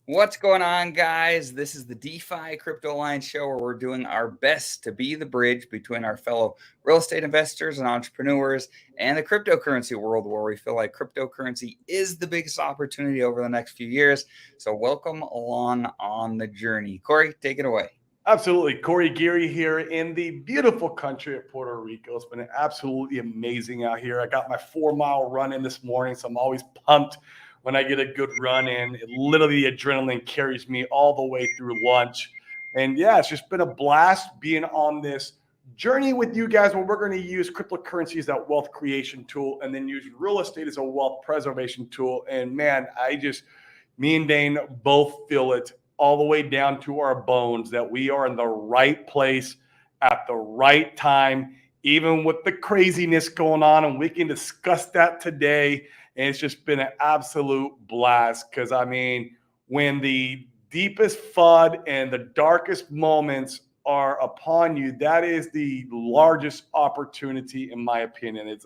What's going on, guys? This is the DeFi Crypto Alliance show where we're doing our best to be the bridge between our fellow real estate investors and entrepreneurs and the cryptocurrency world, where we feel like cryptocurrency is the biggest opportunity over the next few years. So, welcome along on the journey. Corey, take it away. Absolutely. Corey Geary here in the beautiful country of Puerto Rico. It's been absolutely amazing out here. I got my 4-mile run in this morning, so I'm always pumped when I get a good run in. Literally, the adrenaline carries me all the way through lunch. And yeah, it's just been a blast being on this journey with you guys where we're going to use cryptocurrency as that wealth creation tool and then use real estate as a wealth preservation tool. And man, me and Dane both feel it all the way down to our bones that we are in the right place at the right time, even with the craziness going on. And we can discuss that today. And it's just been an absolute blast because, when the deepest FUD and the darkest moments are upon you, that is the largest opportunity, in my opinion.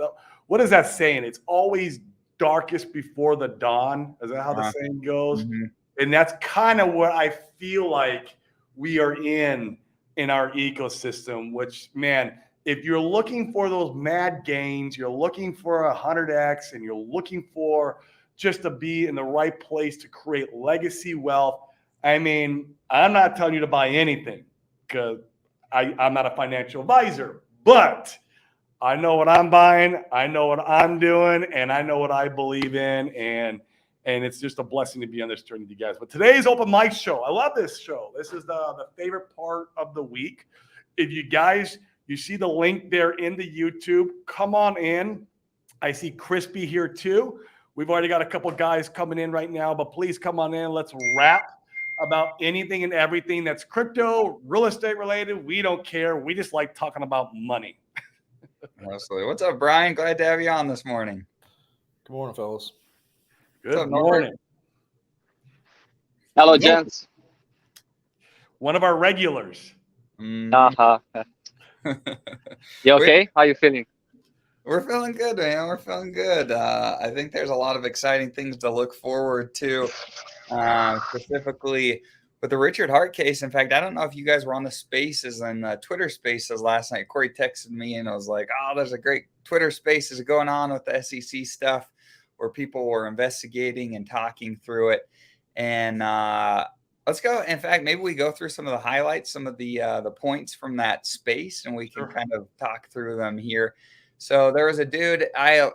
What is that saying? It's always darkest before the dawn. Is that how the saying goes? Mm-hmm. And that's kind of what I feel like we are in our ecosystem, which, man, if you're looking for those mad gains, you're looking for 100x, and you're looking for just to be in the right place to create legacy wealth. I'm not telling you to buy anything because I'm not a financial advisor, but I know what I'm buying, I know what I'm doing, and I know what I believe in. And it's just a blessing to be on this journey with you guys. But today's open mic show, I love this show. This is the favorite part of the week. If you see the link there in the YouTube, come on in. I see Crispy here too. We've already got a couple guys coming in right now, but please come on in. Let's rap about anything and everything that's crypto, real estate related. We don't care. We just like talking about money. Absolutely. What's up, Brian? Glad to have you on this morning. Good morning, fellas. Good morning. Hello, gents. One of our regulars. Uh-huh. You okay? How you feeling? We're feeling good, man. We're feeling good. I think there's a lot of exciting things to look forward to, specifically with the Richard Hart case. In fact, I don't know if you guys were on the Spaces and Twitter Spaces last night. Corey texted me and I was like, "Oh, there's a great Twitter Spaces going on with the SEC stuff where people were investigating and talking through it." And let's go. In fact, maybe we go through some of the highlights, some of the points from that space, and we can kind of talk through them here. So there was a dude, I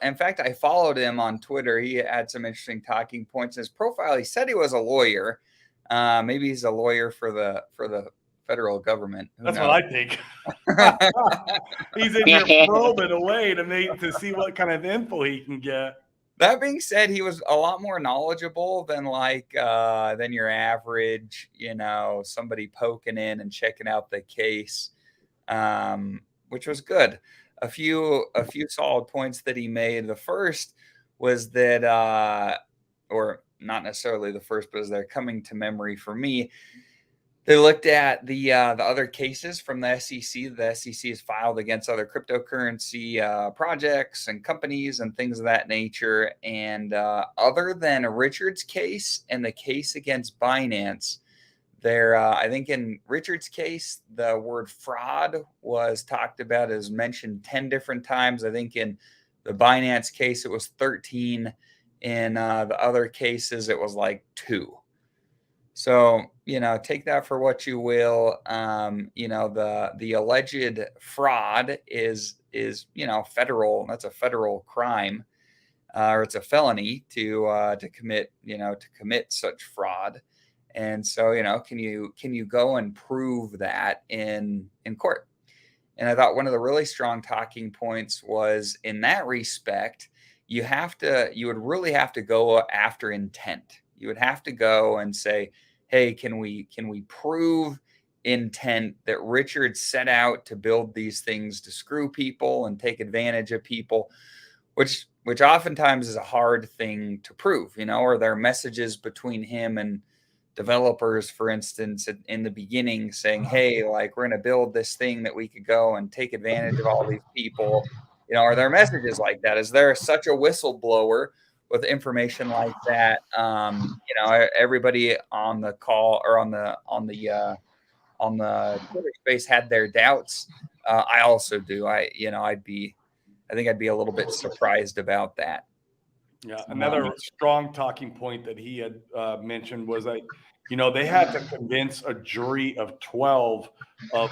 followed him on Twitter. He had some interesting talking points in his profile. He said he was a lawyer. Maybe he's a lawyer for the federal government. That's what I think. He's in here probing away to see what kind of info he can get. That being said, he was a lot more knowledgeable than than your average, somebody poking in and checking out the case, which was good. A few solid points that he made. The first was that, or not necessarily the first, but as they're coming to memory for me, they looked at the other cases from the SEC. The SEC has filed against other cryptocurrency projects and companies and things of that nature. And other than Richard's case and the case against Binance, I think in Richard's case, the word fraud was talked about, as mentioned 10 different times. I think in the Binance case, it was 13. In the other cases, it was like 2. So, take that for what you will. The alleged fraud is federal. That's a federal crime, or it's a felony to commit such fraud. And so, can you go and prove that in court? And I thought one of the really strong talking points was, in that respect, you would really have to go after intent. You would have to go and say, hey, can we prove intent that Richard set out to build these things to screw people and take advantage of people, which oftentimes is a hard thing to prove, or there are messages between him and developers, for instance, in the beginning saying, hey, we're going to build this thing that we could go and take advantage of all these people. Are there messages like that? Is there such a whistleblower with information like that. Everybody on the call or on the Twitter space had their doubts. I also do. I think I'd be a little bit surprised about that. Yeah, another strong talking point that he had mentioned was that, they had to convince a jury of 12 of,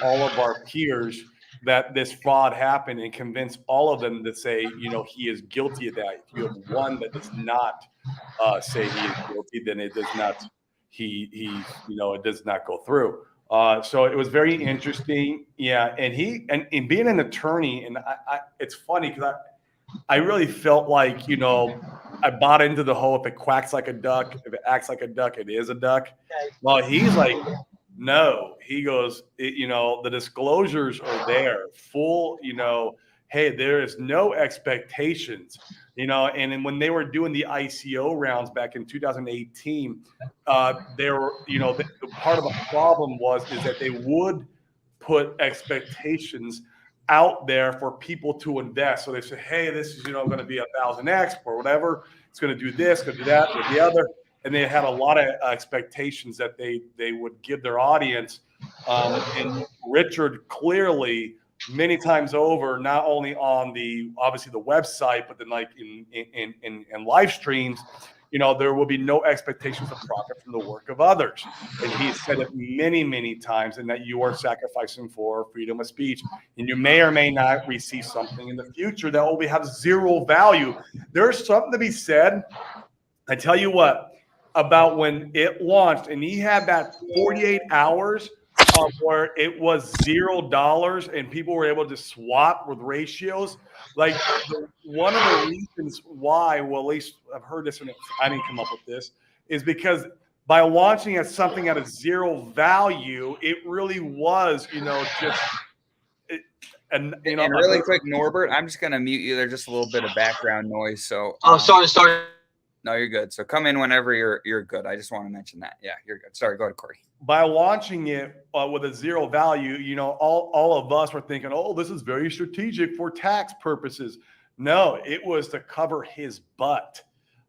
all of our peers that this fraud happened, and convince all of them to say, he is guilty of that. If you have one that does not say he is guilty, then it does not, it does not go through. So it was very interesting. Yeah. And being an attorney, and it's funny because I really felt like, I bought into the whole, if it quacks like a duck, if it acts like a duck, it is a duck. Well, he's like, no, he goes, the disclosures are there full, hey, there is no expectations, and then when they were doing the ICO rounds back in 2018, they were, the part of the problem is that they would put expectations out there for people to invest. So they say, hey, this is, going to be 1,000x or whatever. It's going to do this, going to do that, or the other. And they had a lot of expectations that they would give their audience. And Richard clearly, many times over, not only on obviously the website, but then like in live streams, there will be no expectations of profit from the work of others. And he said it many, many times, and that you are sacrificing for freedom of speech. And you may or may not receive something in the future that will have zero value. There's something to be said, I tell you what, about when it launched, and he had that 48 hours where it was $0 and people were able to swap with ratios. Like, one of the reasons why, well, at least I've heard this, and I didn't come up with this, is because by launching at something at a zero value, it really was, and really quick, Norbert, I'm just going to mute you. There's just a little bit of background noise. So, sorry. No, you're good. So come in whenever you're good. I just want to mention that. Yeah, you're good. Sorry, go ahead, Corey. By launching it with a zero value, all of us were thinking, oh, this is very strategic for tax purposes. No, it was to cover his butt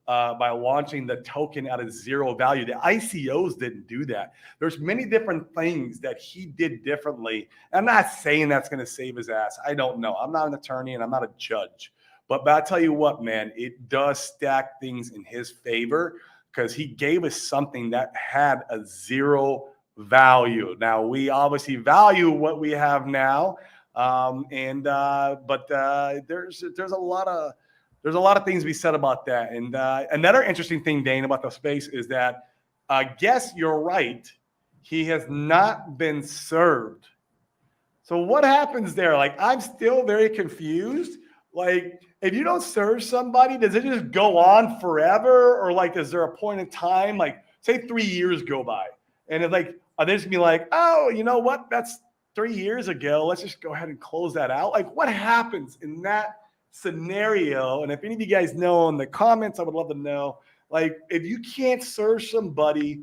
by launching the token at a zero value. The ICOs didn't do that. There's many different things that he did differently. I'm not saying that's going to save his ass. I don't know. I'm not an attorney and I'm not a judge. But I tell you what, man, it does stack things in his favor, because he gave us something that had a zero value. Now, we obviously value what we have now, but there's a lot of things to be said about that. And another interesting thing, Dane, about the space is that I guess you're right. He has not been served. So what happens there? Like, I'm still very confused. Like, if you don't serve somebody, does it just go on forever? Or like, is there a point in time, like say 3 years go by, and it's like, are they just be like, oh, you know what? That's 3 years ago. Let's just go ahead and close that out. Like, what happens in that scenario? And if any of you guys know in the comments, I would love to know. Like, if you can't serve somebody,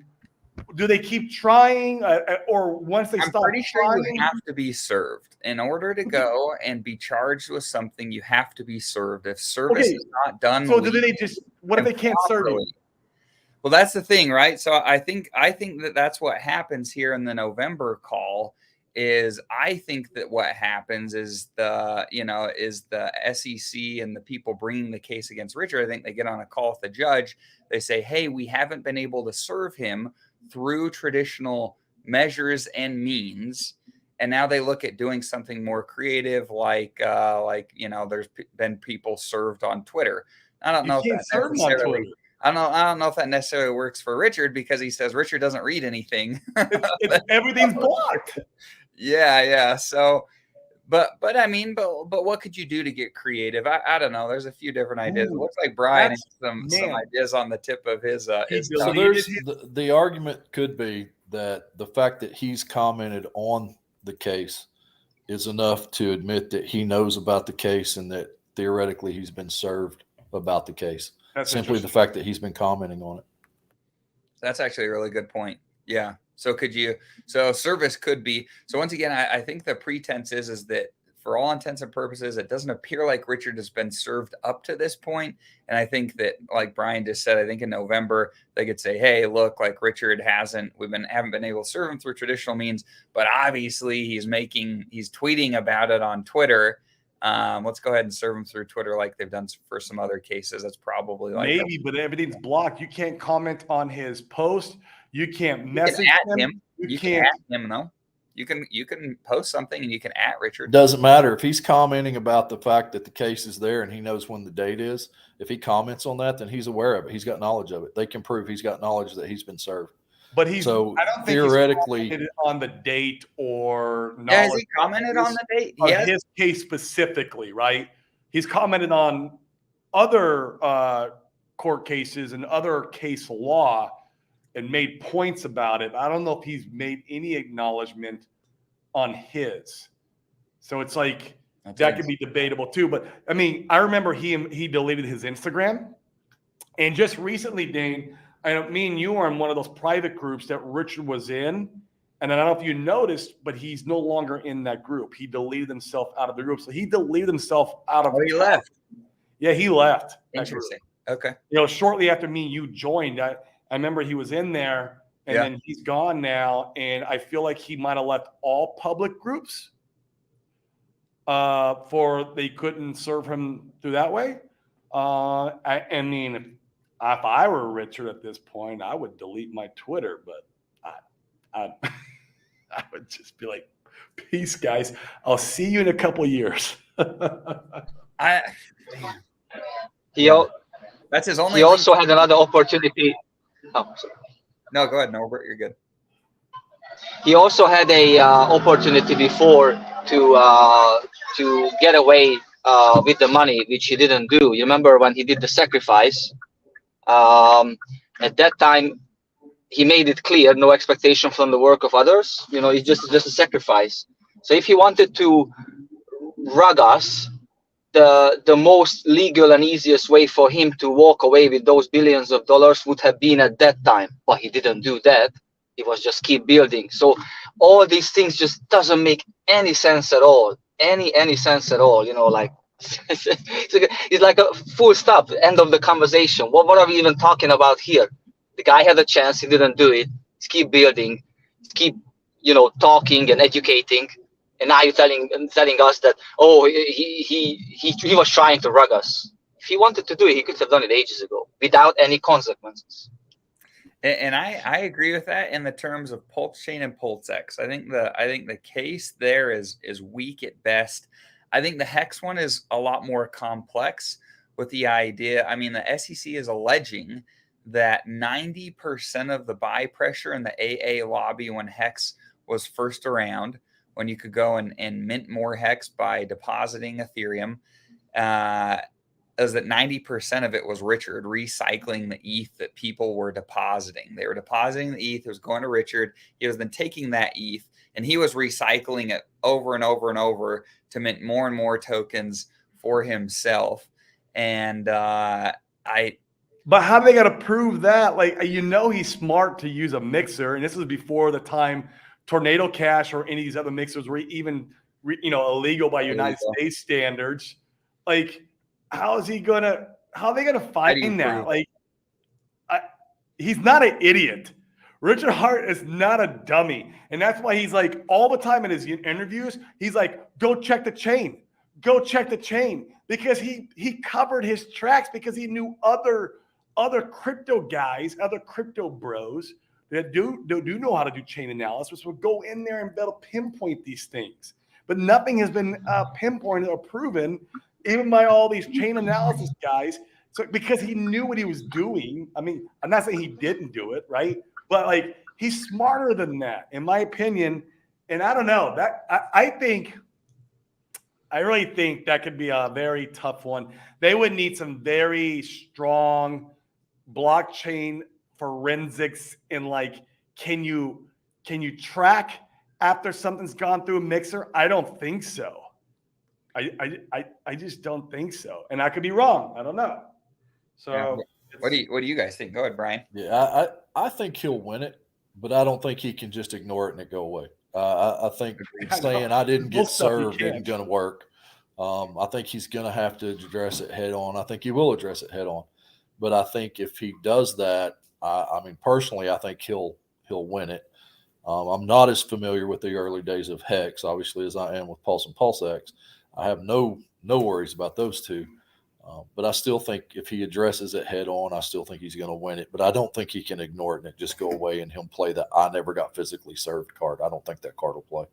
do they keep trying, or once they stop trying? I'm pretty sure you have to be served in order to go and be charged with something. You have to be served. If service is not done, so do they just? What if they can't serve you? Well, that's the thing, right? So I think that's what happens here in the November call. Is I think that what happens is the SEC and the people bringing the case against Richard, I think they get on a call with the judge. They say, hey, we haven't been able to serve him through traditional measures and means, and now they look at doing something more creative, like there's been people served on Twitter. I don't know if that necessarily. I don't know if that necessarily works for Richard, because he says Richard doesn't read anything. Everything's blocked. Yeah. So, but what could you do to get creative? I don't know. There's a few different ideas. It looks like Brian has some ideas on the tip of his. So the argument could be that the fact that he's commented on the case is enough to admit that he knows about the case and that theoretically he's been served about the case. That's simply the fact that he's been commenting on it. That's actually a really good point. Yeah. So service could be. So once again, I think the pretense is that for all intents and purposes, it doesn't appear like Richard has been served up to this point. And I think that, like Brian just said, I think in November they could say, hey, look, like Richard haven't been able to serve him through traditional means, but obviously he's tweeting about it on Twitter. Let's go ahead and serve him through Twitter like they've done for some other cases. That's probably like maybe, but everything's blocked. You can't comment on his post. You can't you message can him. You can at him though. You can post something and you can at Richard. Doesn't matter if he's commenting about the fact that the case is there and he knows when the date is. If he comments on that, then he's aware of it. He's got knowledge of it. They can prove he's got knowledge that he's been served. But I don't think theoretically he's on the date or knowledge. Yeah, has he commented on the date? On his case specifically, right? He's commented on other court cases and other case law and made points about it. I don't know if he's made any acknowledgement on his. So it's like that could be debatable too. But I mean, I remember he deleted his Instagram. And just recently, Dane, me and you are in one of those private groups that Richard was in. And I don't know if you noticed, but he's no longer in that group. He deleted himself out of the group. So he deleted himself out of he left. Yeah, he left. Interesting. Okay. Shortly after you joined, I remember he was in there and then he's gone now. And I feel like he might have left all public groups for they couldn't serve him through that way. I mean, if I were Richard at this point, I would delete my Twitter, but I would just be like, peace, guys. I'll see you in a couple of years. That's his only. He also had another opportunity. Oh, sorry. No, go ahead, Norbert. You're good. He also had a opportunity before to get away with the money, which he didn't do. You remember when he did the sacrifice? At that time, he made it clear, no expectation from the work of others. It's just a sacrifice. So if he wanted to rug us, the most legal and easiest way for him to walk away with those billions of dollars would have been at that time. But he didn't do that. He was just keep building. So all these things just doesn't make any sense at all. Any sense at all. Like it's like a full stop, end of the conversation. What are we even talking about here? The guy had a chance, he didn't do it. He's keep building, keep talking and educating, and now you're telling us that he was trying to rug us. If he wanted to do it, he could have done it ages ago without any consequences. And I agree with that in the terms of Pulse Chain and PulseX. I think the case there is weak at best. I think the Hex one is a lot more complex with the idea. I mean, the SEC is alleging that 90% of the buy pressure in the AA lobby when Hex was first around, when you could go and mint more Hex by depositing Ethereum, is that 90% of it was Richard recycling the ETH that people were depositing. They were depositing the ETH. It was going to Richard. He was then taking that ETH and he was recycling it over and over and over to mint more and more tokens for himself. And But how they got to prove that? Like, he's smart to use a mixer, and this was before the time Tornado Cash or any of these other mixers were even, illegal by United States standards. Like, how are they gonna find that? Like, he's not an idiot. Richard Heart is not a dummy, and that's why he's like all the time in his interviews. He's like, "Go check the chain. Go check the chain," because he covered his tracks because he knew other crypto guys, other crypto bros that do know how to do chain analysis will go in there and be able to pinpoint these things. But nothing has been pinpointed or proven, even by all these chain analysis guys. So because he knew what he was doing. I mean, I'm not saying he didn't do it, right? But like he's smarter than that, in my opinion. And I don't know that I really think that could be a very tough one. They would need some very strong blockchain forensics in like, can you track after something's gone through a mixer? I don't think so. I just don't think so. And I could be wrong. I don't know. So yeah. What do you guys think? Go ahead, Brian. Yeah, I think he'll win it, but I don't think he can just ignore it and it go away. I think saying I didn't get Most stuff you served isn't can't. going to work. I think he's going to have to address it head on. I think he will address it head on. But I think if he does that, I mean, personally, I think he'll win it. I'm not as familiar with the early days of Hex, obviously, as I am with Pulse and PulseX. I have no worries about those two. But I still think if he addresses it head on, I still think he's going to win it. But I don't think he can ignore it and it just go away and him play the I never got physically served card. I don't think that card will play.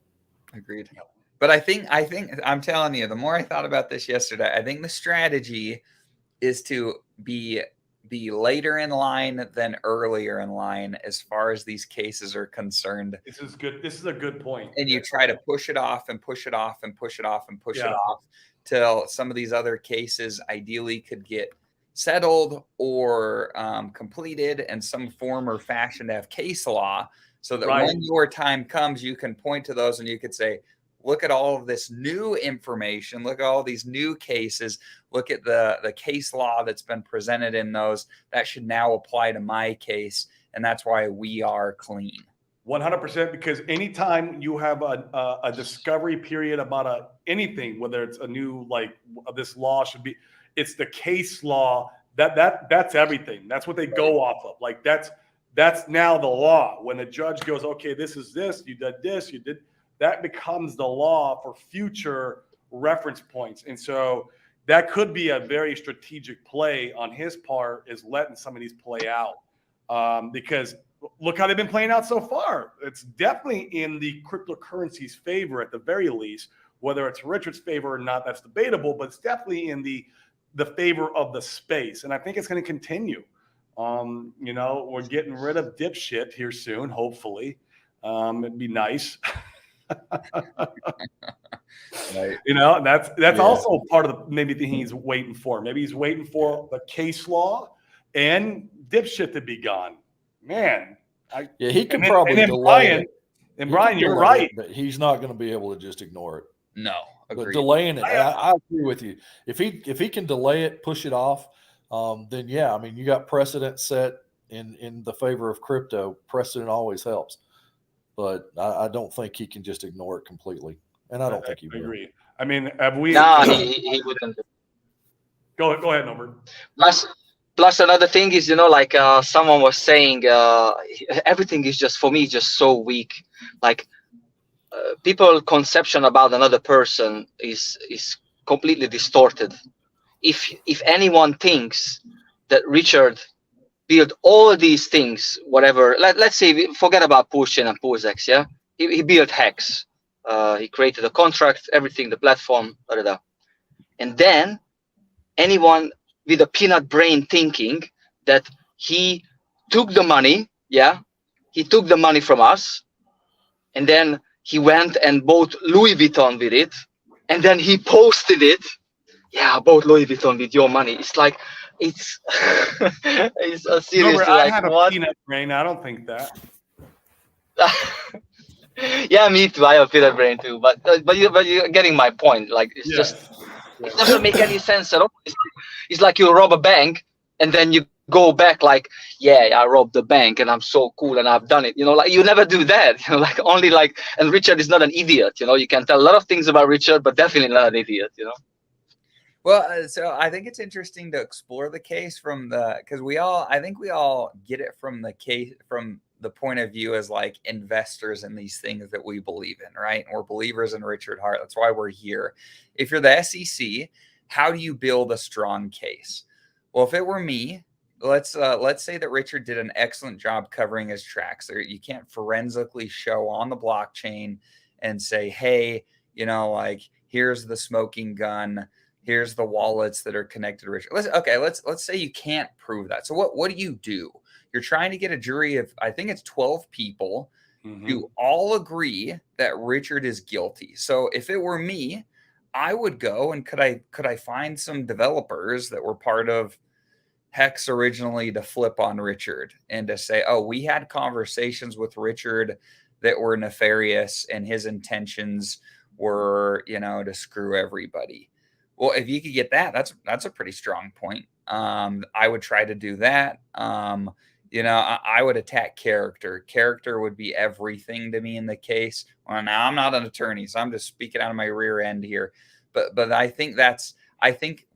Agreed. But I think I'm telling you, the more I thought about this yesterday, I think the strategy is to be later in line than earlier in line as far as these cases are concerned. This is good. This is a good point. And you try to push it off and push it off and push it off and push it Yeah. off till some of these other cases ideally could get settled or completed in some form or fashion to have case law, so that Right. when your time comes, you can point to those and you could say, look at all of this new information, look at all these new cases, look at the case law that's been presented in those that should now apply to my case, and that's why we are clean. 100%, because anytime you have a discovery period about anything, whether it's a new, like this law should be, it's the case law that's everything. That's what they go off of. Like that's now the law. When the judge goes, okay, this is this, you did this, you did that, becomes the law for future reference points. And so that could be a very strategic play on his part, is letting some of these play out, because look how they've been playing out so far. It's definitely in the cryptocurrency's favor at the very least. Whether it's Richard's favor or not, that's debatable, but it's definitely in the favor of the space. And I think it's going to continue. You know, we're getting rid of dipshit here soon, hopefully. It'd be nice. Right. You know, that's also part of the maybe thing he's waiting for. Maybe he's waiting for the case law and dipshit to be gone. Man, he can then- probably and then delay Brian, it. And He Brian, can you're delay right. it, but he's not going to be able to just ignore it. No, But agreed. delaying it, I agree with you. If he can delay it, push it off, then yeah, I mean, you got precedent set in the favor of crypto. Precedent always helps, but I don't think he can just ignore it completely, and I don't think he will. agree. I mean, have we? No, he wouldn't. Go ahead, Norbert. Plus another thing is, like someone was saying, everything is just, for me, just so weak. Like people conception about another person is completely distorted. If anyone thinks that Richard built all these things, whatever, let's say, forget about Pushchain and PulseX, yeah? He built Hex. He created a contract, everything, the platform, blah, blah, blah. And then anyone with a peanut brain thinking that he took the money, he took the money from us, and then he went and bought Louis Vuitton with it, and then he posted it. Yeah, I bought Louis Vuitton with your money. It's like, it's seriously, Norbert, I like, have a what? peanut brain. I don't think that. Yeah, me too. I have a peanut brain too, but you're getting my point. Like, it's just, it doesn't make any sense at all. It's like you rob a bank and then you go back like, yeah, I robbed the bank and I'm so cool and I've done it. Like you never do that. Like only like, and Richard is not an idiot. You can tell a lot of things about Richard, but definitely not an idiot. Well, so I think it's interesting to explore the case because I think we all get it from the point of view as like investors in these things that we believe in, right? And we're believers in Richard Heart. That's why we're here. If you're the SEC, how do you build a strong case? Well, if it were me, let's say that Richard did an excellent job covering his tracks. You can't forensically show on the blockchain and say, hey, like here's the smoking gun, here's the wallets that are connected to Richard. Let's say you can't prove that. So what do? You're trying to get a jury of, I think it's 12 people who all agree that Richard is guilty. So if it were me, I would go and could I find some developers that were part of Hex originally to flip on Richard and to say, oh, we had conversations with Richard that were nefarious and his intentions were, to screw everybody. Well, if you could get that, that's a pretty strong point. I would try to do that. I would attack character. Character would be everything to me in the case. Well, now I'm not an attorney, so I'm just speaking out of my rear end here. But I think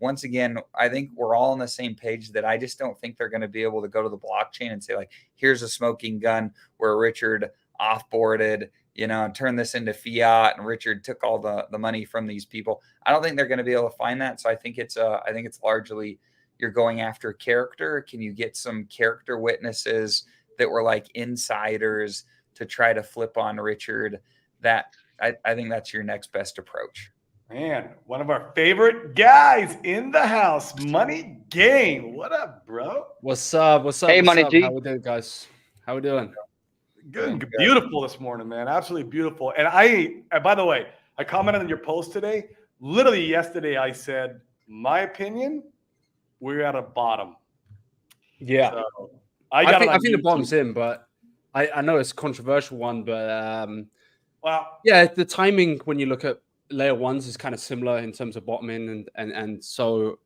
once again, I think we're all on the same page that I just don't think they're going to be able to go to the blockchain and say, like, here's a smoking gun where Richard offboarded, and turn this into fiat, and Richard took all the money from these people. I don't think they're going to be able to find that. So I think it's largely you're going after character. Can you get some character witnesses that were like insiders to try to flip on Richard? That I think that's your next best approach. Man, one of our favorite guys in the house, Money Game. What up, bro? What's up? Hey, Money G. How we doing, guys? How we doing? Good. Beautiful this morning, man. Absolutely beautiful. And by the way, I commented on your post today. Literally yesterday, I said, my opinion, we're at a bottom. Yeah. So, I think the bottom's in, but I know it's a controversial one, but yeah, the timing when you look at layer ones is kind of similar in terms of bottoming, and so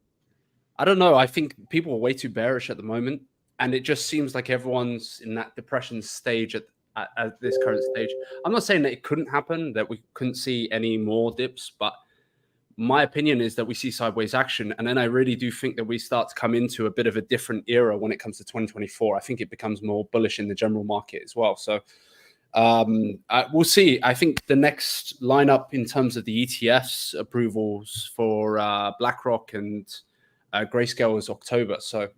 I don't know. I think people are way too bearish at the moment, and it just seems like everyone's in that depression stage at this current stage. I'm not saying that it couldn't happen, that we couldn't see any more dips, but my opinion is that we see sideways action, and then I really do think that we start to come into a bit of a different era when it comes to 2024. I think it becomes more bullish in the general market as well. So we'll see. I think the next lineup in terms of the ETFs approvals for BlackRock and Grayscale is October. So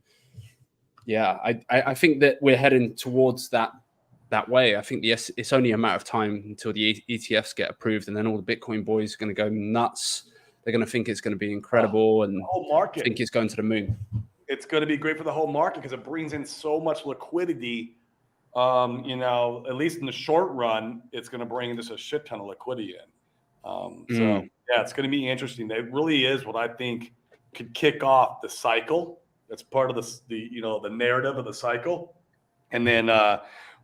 yeah, I think that we're heading towards that way. I think it's only a matter of time until the ETFs get approved, and then all the Bitcoin boys are going to go nuts. They're going to think it's going to be incredible, and the whole market think it's going to the moon. It's going to be great for the whole market because it brings in so much liquidity. At least in the short run, it's going to bring in just a shit ton of liquidity in. So yeah, it's going to be interesting. It really is what I think could kick off the cycle. That's part of the narrative of the cycle. And then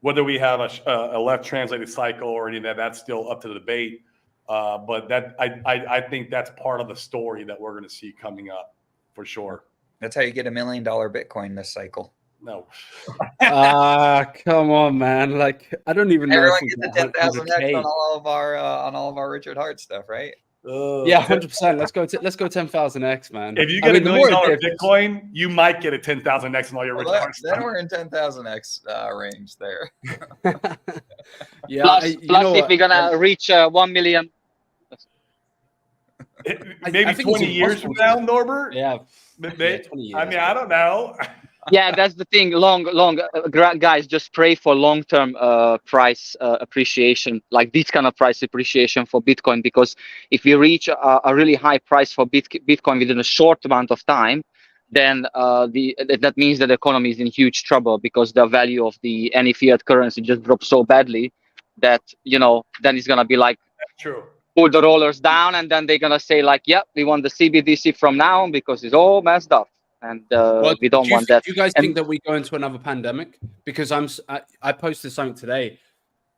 whether we have a left translated cycle or any of that, that's still up to the debate. But that I think that's part of the story that we're going to see coming up for sure. That's how you get $1 million Bitcoin this cycle. No. Come on, man. Like, I don't even know. Everyone gets the 10,000x on all of our Richard Hart stuff, right? Yeah, 100%. Let's go 10,000x, man. If you get $1 million Bitcoin, you might get a 10,000x on all your Richard Hart stuff. Then we're in 10,000x range there. Yeah. Plus, if we're gonna reach 1 million. Maybe 20 years from now, Norbert? Yeah. 20 years. I mean, I don't know. Yeah, that's the thing. Guys, just pray for long-term price appreciation, like this kind of price appreciation for Bitcoin, because if we reach a really high price for Bitcoin within a short amount of time, then that means that the economy is in huge trouble, because the value of any fiat currency just drops so badly that, then it's going to be like, that's true. Pull the rollers down, and then they're going to say like, yep, we want the CBDC from now on because it's all messed up. And we don't want that. Do you guys think that we go into another pandemic? Because I posted something today.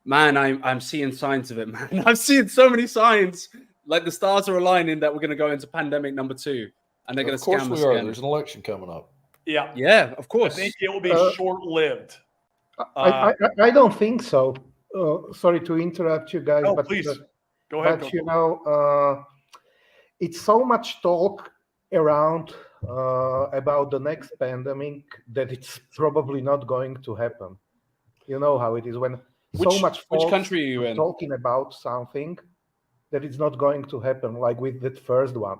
Man, I'm seeing signs of it, man. I'm seeing so many signs. Like the stars are aligning that we're going to go into pandemic number 2. And they're going to scam us again. Of course we are. There's an election coming up. Yeah. Yeah, of course. I think it will be short-lived. I don't think so. Sorry to interrupt you guys. No, but please. Go ahead. But, it's so much talk around about the next pandemic that it's probably not going to happen. You know how it is when so much folks which country are you in? Talking about something that it's not going to happen, like with that first one.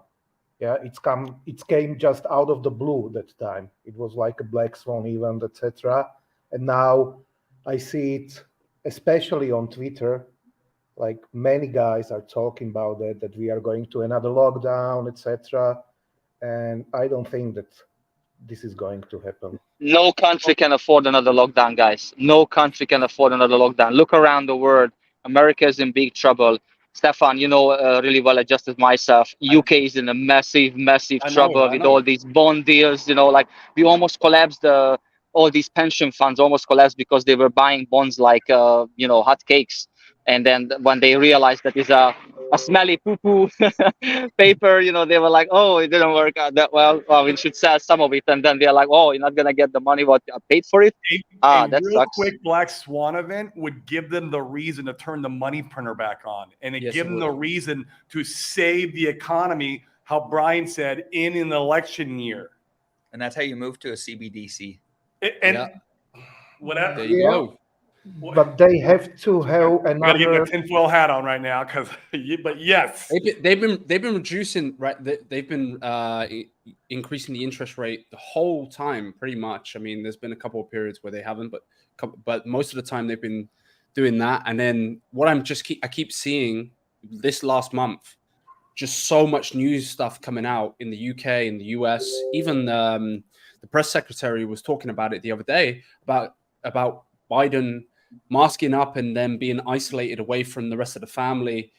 Yeah, it came just out of the blue that time. It was like a black swan event, etc. And now I see it, especially on Twitter. Like many guys are talking about that we are going to another lockdown, etc. And I don't think that this is going to happen. No country can afford another lockdown, guys. No country can afford another lockdown. Look around the world. America is in big trouble. Stefan, really well, just as myself. UK is in a massive trouble with all these bond deals. Like we almost collapsed. All these pension funds almost collapsed because they were buying bonds like hotcakes. And then when they realized that it's a a smelly poo-poo paper. They were like, oh, it didn't work out that well. We should sell some of it. And then they're like, oh, you're not going to get the money what you paid for it. A That real sucks. quick Black Swan event would give them the reason to turn the money printer back on, and Yes, give it them would. the reason to save the economy, how Brian said, in an election year. And that's how you move to a CBDC. And Yeah. whatever. There you Yeah. go. But they have to have I gotta get my another. tinfoil hat on right now, but yes, They've been reducing, right? They've been increasing the interest rate the whole time, pretty much. I mean, there's been a couple of periods where they haven't, but most of the time they've been doing that. And then what I keep seeing this last month, just so much news stuff coming out in the UK, in the US. Even the press secretary was talking about it the other day about Biden masking up and then being isolated away from the rest of the family.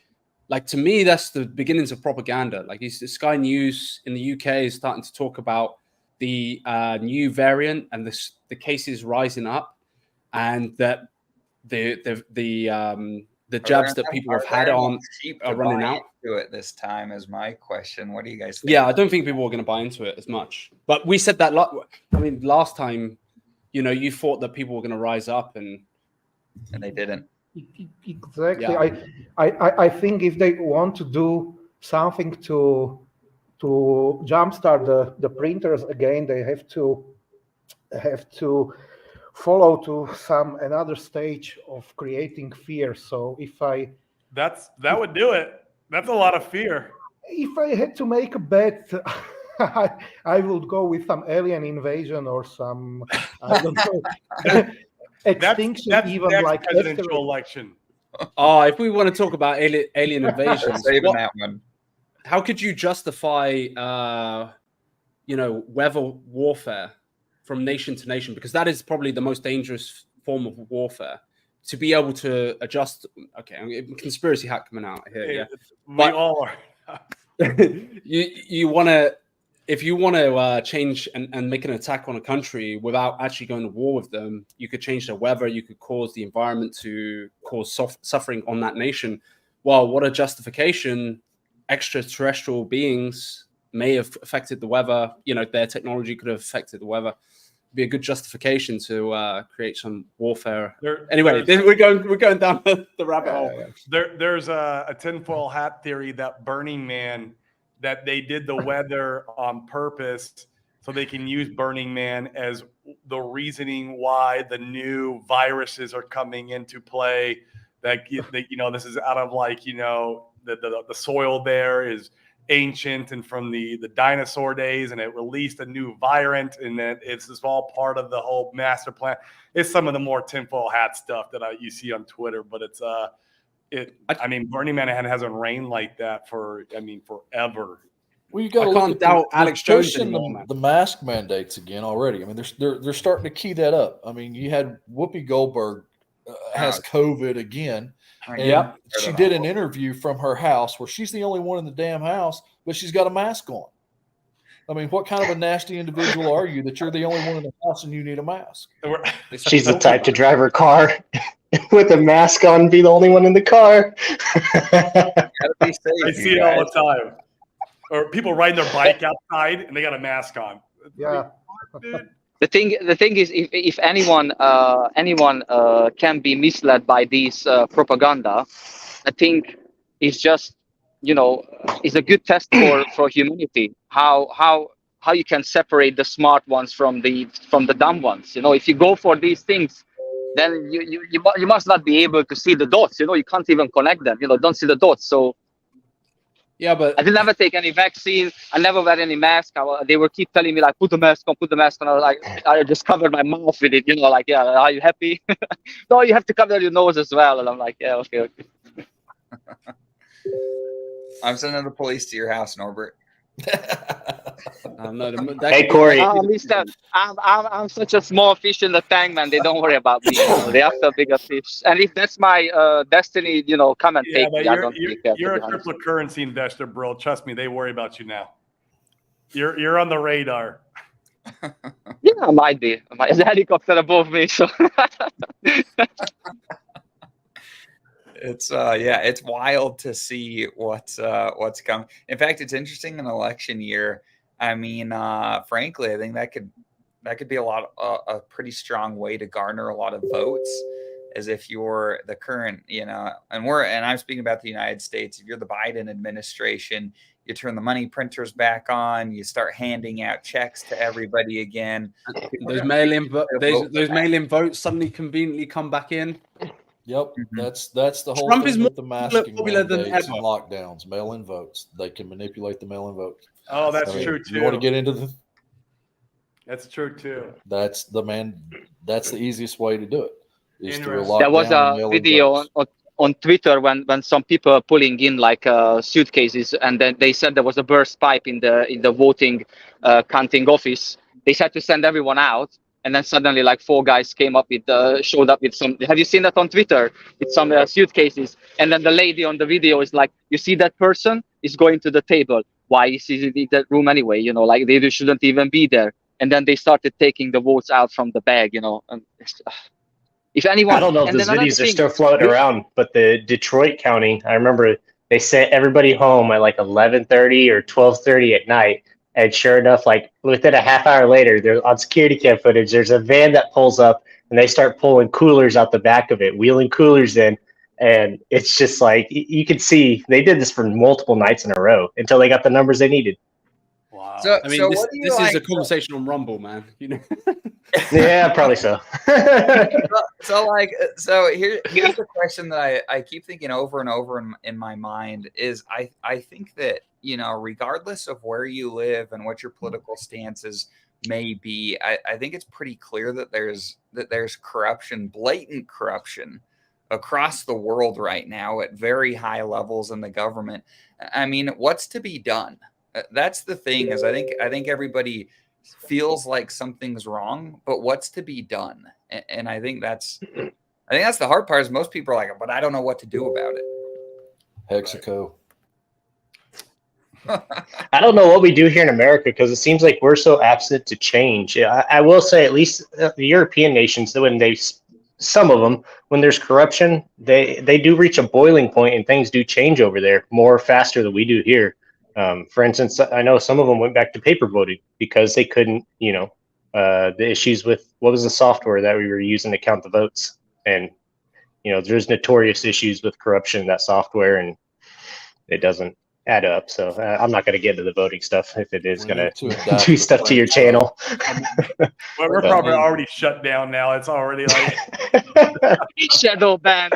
Like, to me, that's the beginnings of propaganda. Like, Sky News in the UK is starting to talk about the new variant and the cases rising up, and that the jabs that people have had on are running out. To it this time is my question. What do you guys think? Yeah, I don't think people are going to buy into it as much. But we said that last time, you thought that people were going to rise up, and they didn't. Exactly. Yeah. I think if they want to do something to jumpstart the printers again, they have to follow to another stage of creating fear. So that would do it. That's a lot of fear. if I had to make a bet, I would go with some alien invasion or some, I don't know, extinction, that's even next like presidential election. Oh, if we want to talk about alien invasions, Saving that one. how could you justify, weather warfare from nation to nation? Because that is probably the most dangerous form of warfare. To be able to adjust. Okay, conspiracy hack coming out here. Yeah, We But- all are. you want to, if you want to change and make an attack on a country without actually going to war with them, you could change the weather, you could cause the environment to cause suffering on that nation. Well, what a justification. Extraterrestrial beings may have affected the weather. Their technology could have affected the weather. Be a good justification to create some warfare. Anyway, we're going down the rabbit hole. There's a tinfoil hat theory that Burning Man, that they did the weather on purpose so they can use Burning Man as the reasoning why the new viruses are coming into play. That this is out of the soil there is ancient and from the dinosaur days, and it released a new variant, and that it's just all part of the whole master plan. It's some of the more tinfoil hat stuff that you see on Twitter, but it's Burning Man hasn't rained like that for forever. Well, you got to I can't doubt Alex Jones anymore, man. the mask mandates again already. I mean, they're starting to key that up. I mean, you had Whoopi Goldberg has COVID again. And she did an interview from her house where she's the only one in the damn house, but she's got a mask on. I mean, what kind of a nasty individual are you that you're the only one in the house and you need a mask? She's the type to drive her car with a mask on and be the only one in the car. Gotta be safe, I see it all the time. Or people riding their bike outside and they got a mask on. Yeah. Dude. The thing is, if anyone can be misled by these propaganda, I think it's just it's a good test for humanity. How you can separate the smart ones from the dumb ones. If you go for these things, then you must not be able to see the dots. You can't even connect them. Don't see the dots. So. Yeah, but I didn't ever take any vaccine. I never wear any mask. They were keep telling me put the mask on. I was like, I just covered my mouth with it. Yeah, are you happy? No, you have to cover your nose as well. And I'm like, yeah, okay. I'm sending the police to your house, Norbert. Hey, Corey. I'm such a small fish in the tank, man. They don't worry about me. They have the bigger fish. And if that's my destiny, come and take me. I don't really care. You're a cryptocurrency investor, bro. Trust me, they worry about you now. You're on the radar. Yeah, I might be. There's a helicopter above me, so. It's it's wild to see what's coming. In fact, it's interesting in election year. I mean, frankly, I think that could be a pretty strong way to garner a lot of votes, as if you're the current, and I'm speaking about the United States. If you're the Biden administration, you turn the money printers back on, you start handing out checks to everybody again. Those mail-in votes suddenly conveniently come back in. Yep, that's the whole Trump thing is with more the masking popular than mandates and ever. lockdowns, mail-in votes. They can manipulate the mail-in votes. Oh, that's true too. You want to get into the? That's true too. That's the easiest way to do it. Is through a Interesting. There was lockdown and a mail-in video votes. on Twitter when some people are pulling in like suitcases, and then they said there was a burst pipe in the voting counting office. They had to send everyone out, and then suddenly like 4 guys showed up with some. Have you seen that on Twitter with some suitcases? And then the lady on the video is like, "You see that person is going to the table. Why is he in that room anyway? Like they shouldn't even be there." And then they started taking the votes out from the bag. And if anyone, I don't know if and those then another videos are thing- still floating around, but the Detroit County, I remember they sent everybody home at like 11:30 or 12:30 at night. And sure enough, like within a half hour later, there's on security cam footage, there's a van that pulls up and they start pulling coolers out the back of it, wheeling coolers in. And it's just like, you can see they did this for multiple nights in a row until they got the numbers they needed. Wow. So, I mean, so this what do you is like? a conversation on Rumble, man. Yeah, probably so. So here's the question that I keep thinking over and over in my mind is I think that, regardless of where you live and what your political stances may be, I think it's pretty clear that there's corruption, blatant corruption across the world right now at very high levels in the government. I mean, what's to be done? That's the thing, is I think everybody feels like something's wrong, but what's to be done? And I think that's the hard part, is most people are like, but I don't know what to do about it. Hexaco. I don't know what we do here in America, because it seems like we're so absent to change. I will say, at least the European nations, some of them, when there's corruption, they do reach a boiling point and things do change over there more faster than we do here. For instance, I know some of them went back to paper voting because they couldn't, the issues with what was the software that we were using to count the votes. And, there's notorious issues with corruption in that software, and it doesn't add up. So I'm not going to get into the voting stuff if it is going to do stuff to your channel. Well, we're probably already shut down now. It's already like shadow ban.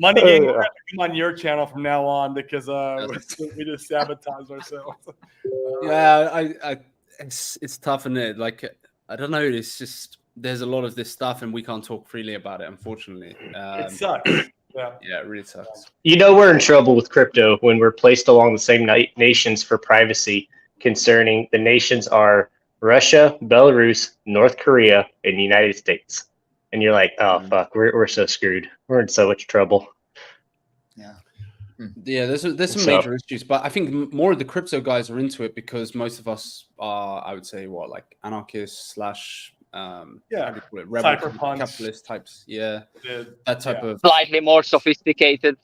Money Gang will have to come on your channel from now on, because we just sabotage ourselves. Yeah, it's tough, isn't it? Like, I don't know. It's just there's a lot of this stuff, and we can't talk freely about it, unfortunately. It sucks. Yeah, it really sucks. We're in trouble with crypto when we're placed along the same nations for privacy. Concerning the nations are Russia, Belarus, North Korea, and the United States. And you're like, oh fuck, we're so screwed. We're in so much trouble. Yeah, there's some major issues, but I think more of the crypto guys are into it because most of us are, I would say, like anarchists / how do you call it? Rebel Cyberpunks. Capitalist types. Yeah, that type of slightly more sophisticated.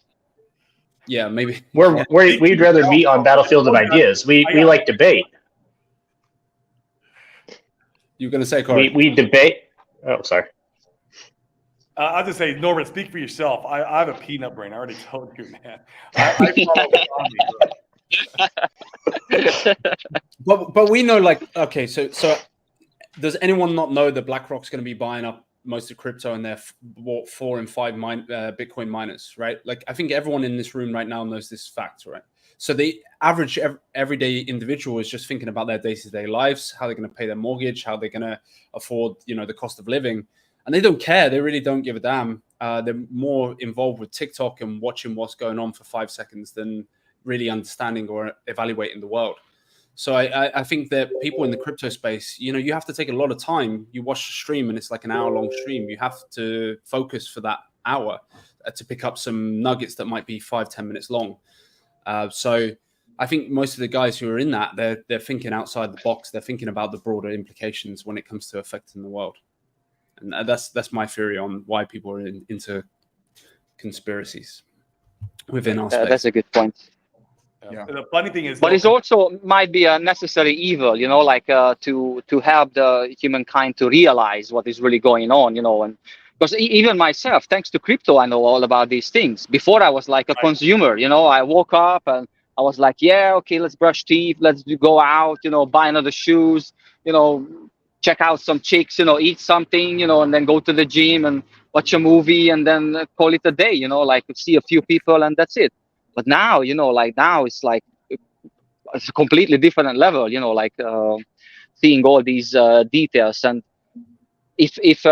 Yeah, maybe. We'd rather meet on Battlefield of Ideas. We like debate. You're going to say, Corey? We debate. Oh, sorry. I'll just say, Norbert, speak for yourself. I have a peanut brain. I already told you, man. I follow But we know, like, okay, so does anyone not know that BlackRock's going to be buying up most of crypto and they're 4 and 5 Bitcoin miners, right? Like, I think everyone in this room right now knows this fact, right? So the average everyday individual is just thinking about their day-to-day lives, how they're going to pay their mortgage, how they're going to afford, the cost of living. And they don't care. They really don't give a damn. They're more involved with TikTok and watching what's going on for 5 seconds than really understanding or evaluating the world. So I think that people in the crypto space, you have to take a lot of time. You watch the stream and it's like an hour-long stream. You have to focus for that hour to pick up some nuggets that might be 5-10 minutes long. So I think most of the guys who are in that, they're thinking outside the box. They're thinking about the broader implications when it comes to affecting the world. And that's my theory on why people are into conspiracies within our space. That's a good point. Yeah. The funny thing is, But it's also might be a necessary evil, like to help the humankind to realize what is really going on, and because even myself, thanks to crypto, I know all about these things. Before I was like a consumer, I woke up and I was like, yeah, okay, let's brush teeth, let's go out, buy another shoes, check out some chicks, eat something, and then go to the gym and watch a movie and then call it a day, like see a few people and that's it. But now, now it's like it's a completely different level, seeing all these details. And if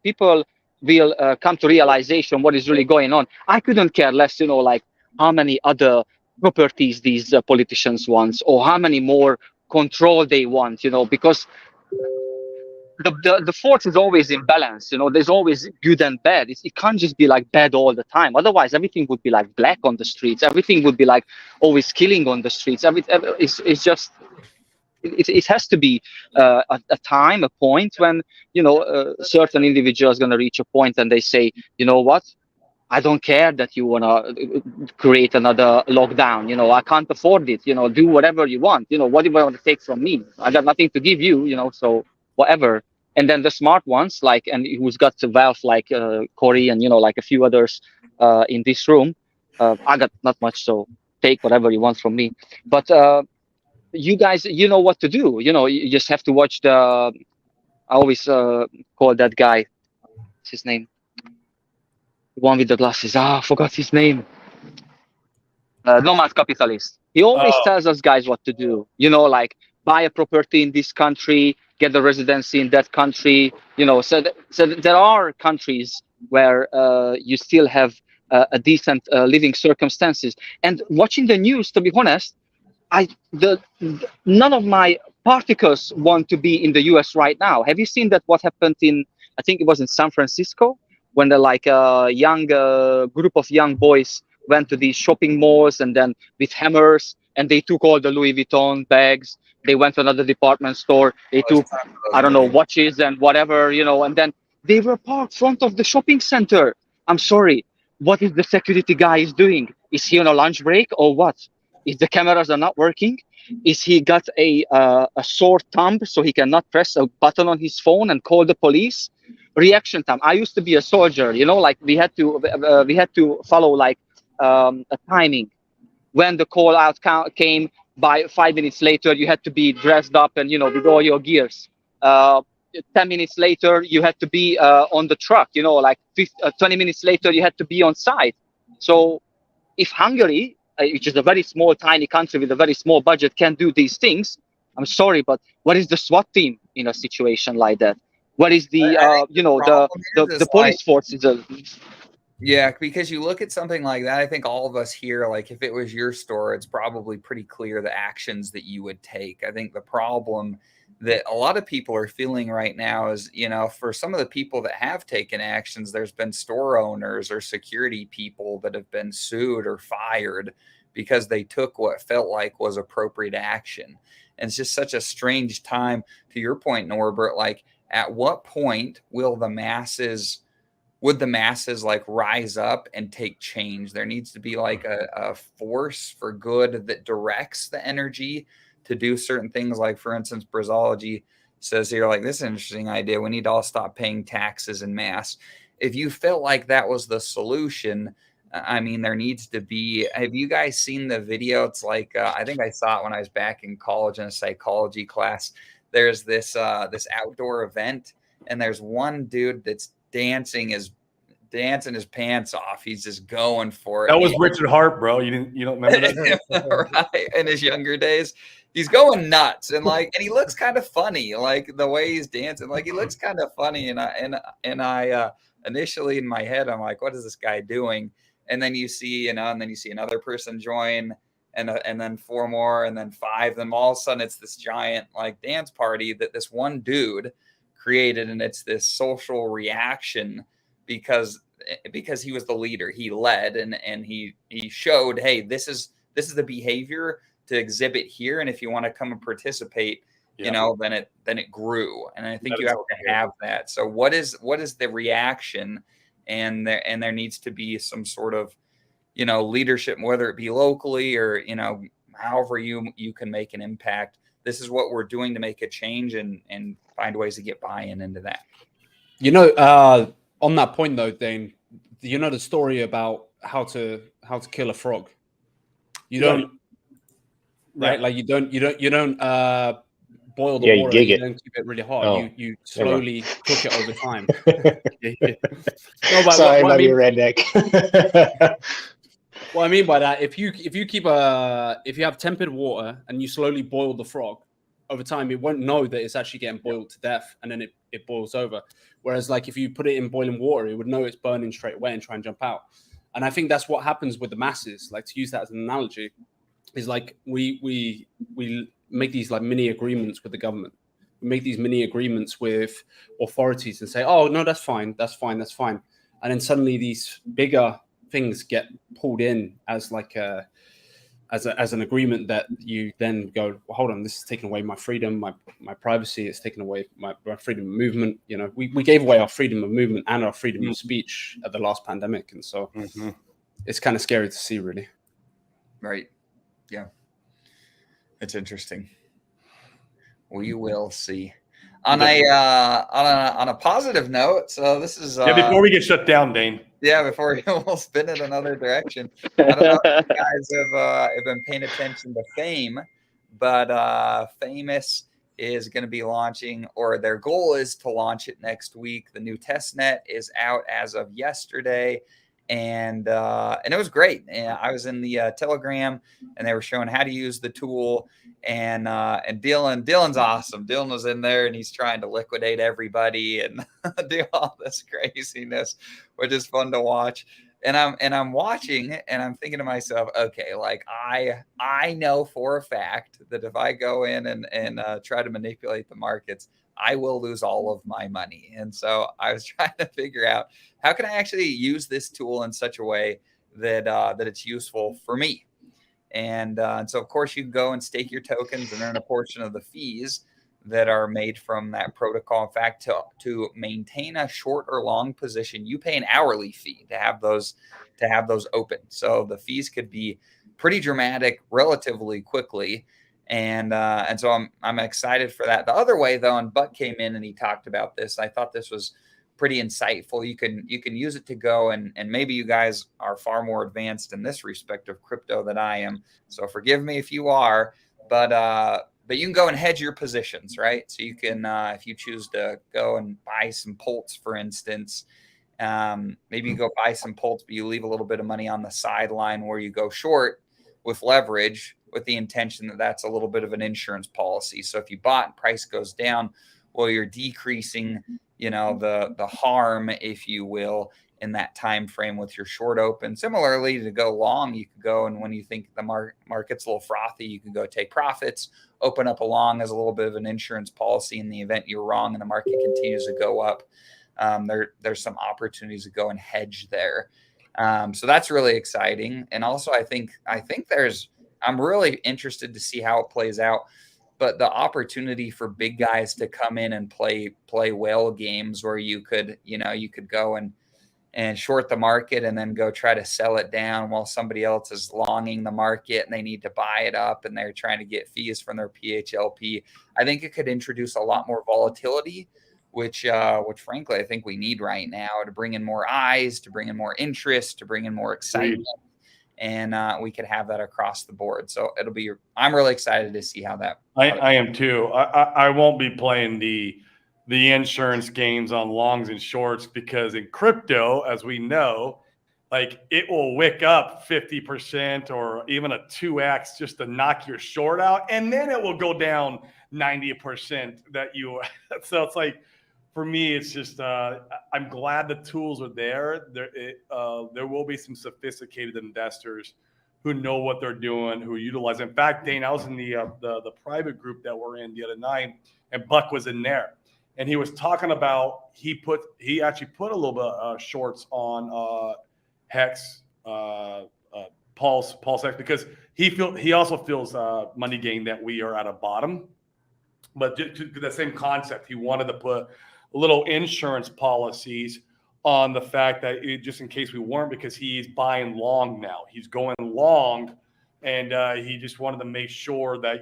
people will come to realization what is really going on, I couldn't care less, like how many other properties these politicians want or how many more control they want, because the force is always in balance. There's always good and bad. It can't just be like bad all the time. Otherwise, everything would be like black on the streets. Everything would be like always killing on the streets. It's just it has to be a time, a point when certain individuals going to reach a point and they say, you know what, I don't care that you want to create another lockdown. I can't afford it. Do whatever you want. What do you want to take from me? I got nothing to give you. So whatever. And then the smart ones, and who's got the wealth, like Corey and like a few others in this room. I got not much, so take whatever you want from me. But you guys, what to do. You just have to watch the. I always call that guy. What's his name? The one with the glasses. I forgot his name. Nomad Capitalist. He always tells us guys what to do. Like buy a property in this country, get the residency in that country. So there are countries where you still have a decent living circumstances. And watching the news, to be honest, none of my particles want to be in the US right now. Have you seen that? What happened I think it was in San Francisco, when a young group of young boys went to these shopping malls and then with hammers and they took all the Louis Vuitton bags. They went to another department store. They took, I don't know, watches and whatever, and then they were parked in front of the shopping center. I'm sorry. What is the security guy is doing? Is he on a lunch break or what? Is the cameras are not working? Is he got a sore thumb so he cannot press a button on his phone and call the police? Reaction time. I used to be a soldier, we had to follow a timing. When the call out came, by 5 minutes later, you had to be dressed up and with all your gears. 10 minutes later, you had to be on the truck. 20 minutes later, you had to be on site. So, if Hungary, which is a very small, tiny country with a very small budget, can do these things, I'm sorry, but what is the SWAT team in a situation like that? What is the the police force? Yeah, because you look at something like that, I think all of us here, like if it was your store, it's probably pretty clear the actions that you would take. I think the problem that a lot of people are feeling right now is, for some of the people that have taken actions, there's been store owners or security people that have been sued or fired because they took what felt like was appropriate action. And it's just such a strange time. To your point, Norbert, like at what point would the masses rise up and take change? There needs to be like a force for good that directs the energy to do certain things. Like, for instance, Brazology says here, like, this is an interesting idea. We need to all stop paying taxes en masse. If you felt like that was the solution, I mean, there needs to be. Have you guys seen the video? It's like, I think I saw it when I was back in college in a psychology class. There's this outdoor event, and there's one dude that's dancing his pants off. He's just going for it. That was Richard Hart, bro. You don't remember that? Right. In his younger days, he's going nuts, and he looks kind of funny, like the way he's dancing. Like he looks kind of funny, and I initially in my head, I'm like, what is this guy doing? And then you see, and then you see another person join, and then 4 more, and then 5. Then all of a sudden, it's this giant dance party that this one dude created, and it's this social reaction because he was the leader. He led and he showed, hey, this is the behavior to exhibit here, and if you want to come and participate, then it grew. And I think you have to have that. So what is the reaction? and there needs to be some sort of, you know, leadership, whether it be locally or, you know, however you can make an impact. This is what we're doing to make a change and find ways to get buy-in into that. You know, on that point though, Dane, you know the story about how to kill a frog. You don't, right? Like you don't boil the you water. gig You it. don't keep it really hot. Oh, You slowly cook it over time. No, but sorry, I mean, redneck. What I mean by that, if you have tempered water and you slowly boil the frog over time, it won't know that it's actually getting boiled to death, and then it boils over. Whereas, like, if you put it in boiling water, it would know it's burning straight away and try and jump out. And I think that's what happens with the masses. Like, to use that as an analogy, is like we make these like mini agreements with the government. We make these mini agreements with authorities and say, "Oh no, that's fine, that's fine, that's fine," and then suddenly these bigger things get pulled in as like as an agreement that you then go, well, hold on, this is taking away my freedom, my privacy, it's taking away my freedom of movement. You know, we gave away our freedom of movement and our freedom of speech at the last pandemic, and so it's kind of scary to see, really. Right. Yeah. It's interesting. We will see. On a positive note, so this is before we get shut down, Dane. Yeah, before we'll spin it another direction. I don't know if you guys have been paying attention to Fame, but Famous is going to be launching, or their goal is to launch it next week. The new testnet is out as of yesterday, and it was great. And I was in the Telegram, and they were showing how to use the tool. And Dylan's awesome. Dylan was in there, and he's trying to liquidate everybody and do all this craziness, which is fun to watch. And I'm watching, and I'm thinking to myself, okay, like I know for a fact that if I go in and try to manipulate the markets, I will lose all of my money. And so I was trying to figure out how can I actually use this tool in such a way that that it's useful for me. And so, of course, you can go and stake your tokens and earn a portion of the fees that are made from that protocol. In fact, to maintain a short or long position, you pay an hourly fee to have those open. So the fees could be pretty dramatic relatively quickly. And so I'm excited for that. The other way, though, and Buck came in and he talked about this. I thought this was pretty insightful. You can use it to go and maybe you guys are far more advanced in this respect of crypto than I am. So forgive me if you are, but you can go and hedge your positions, right? So you can, if you choose to go and buy some Polts, for instance, maybe you go buy some Polts, but you leave a little bit of money on the sideline where you go short with leverage with the intention that that's a little bit of an insurance policy. So if you bought and price goes down, well, you're decreasing, you know, the harm, if you will, in that time frame with your short open. Similarly, to go long, you could go, and when you think the market's a little frothy, you can go take profits, open up a long as a little bit of an insurance policy in the event you're wrong and the market continues to go up. There's some opportunities to go and hedge there. So that's really exciting. And also, I think I'm really interested to see how it plays out. But the opportunity for big guys to come in and play whale games where you could go and short the market and then go try to sell it down while somebody else is longing the market and they need to buy it up and they're trying to get fees from their PHLP. I think it could introduce a lot more volatility, which frankly I think we need right now to bring in more eyes, to bring in more interest, to bring in more excitement. And we could have that across the board. So I'm really excited to see how that. I am too. I won't be playing the insurance games on longs and shorts because in crypto, as we know, like it will wick up 50% or even a 2x just to knock your short out. And then it will go down 90% so it's like, for me, it's just I'm glad the tools are there. There will be some sophisticated investors who know what they're doing, who utilize. In fact, Dane, I was in the private group that we're in the other night, and Buck was in there, and he was talking about he actually put a little bit of shorts on Hex, Pulse Hex, because he also feels money gain that we are at a bottom, but to the same concept, he wanted to put little insurance policies on the fact that just in case we weren't, because he's buying long now. He's going long, and he just wanted to make sure that,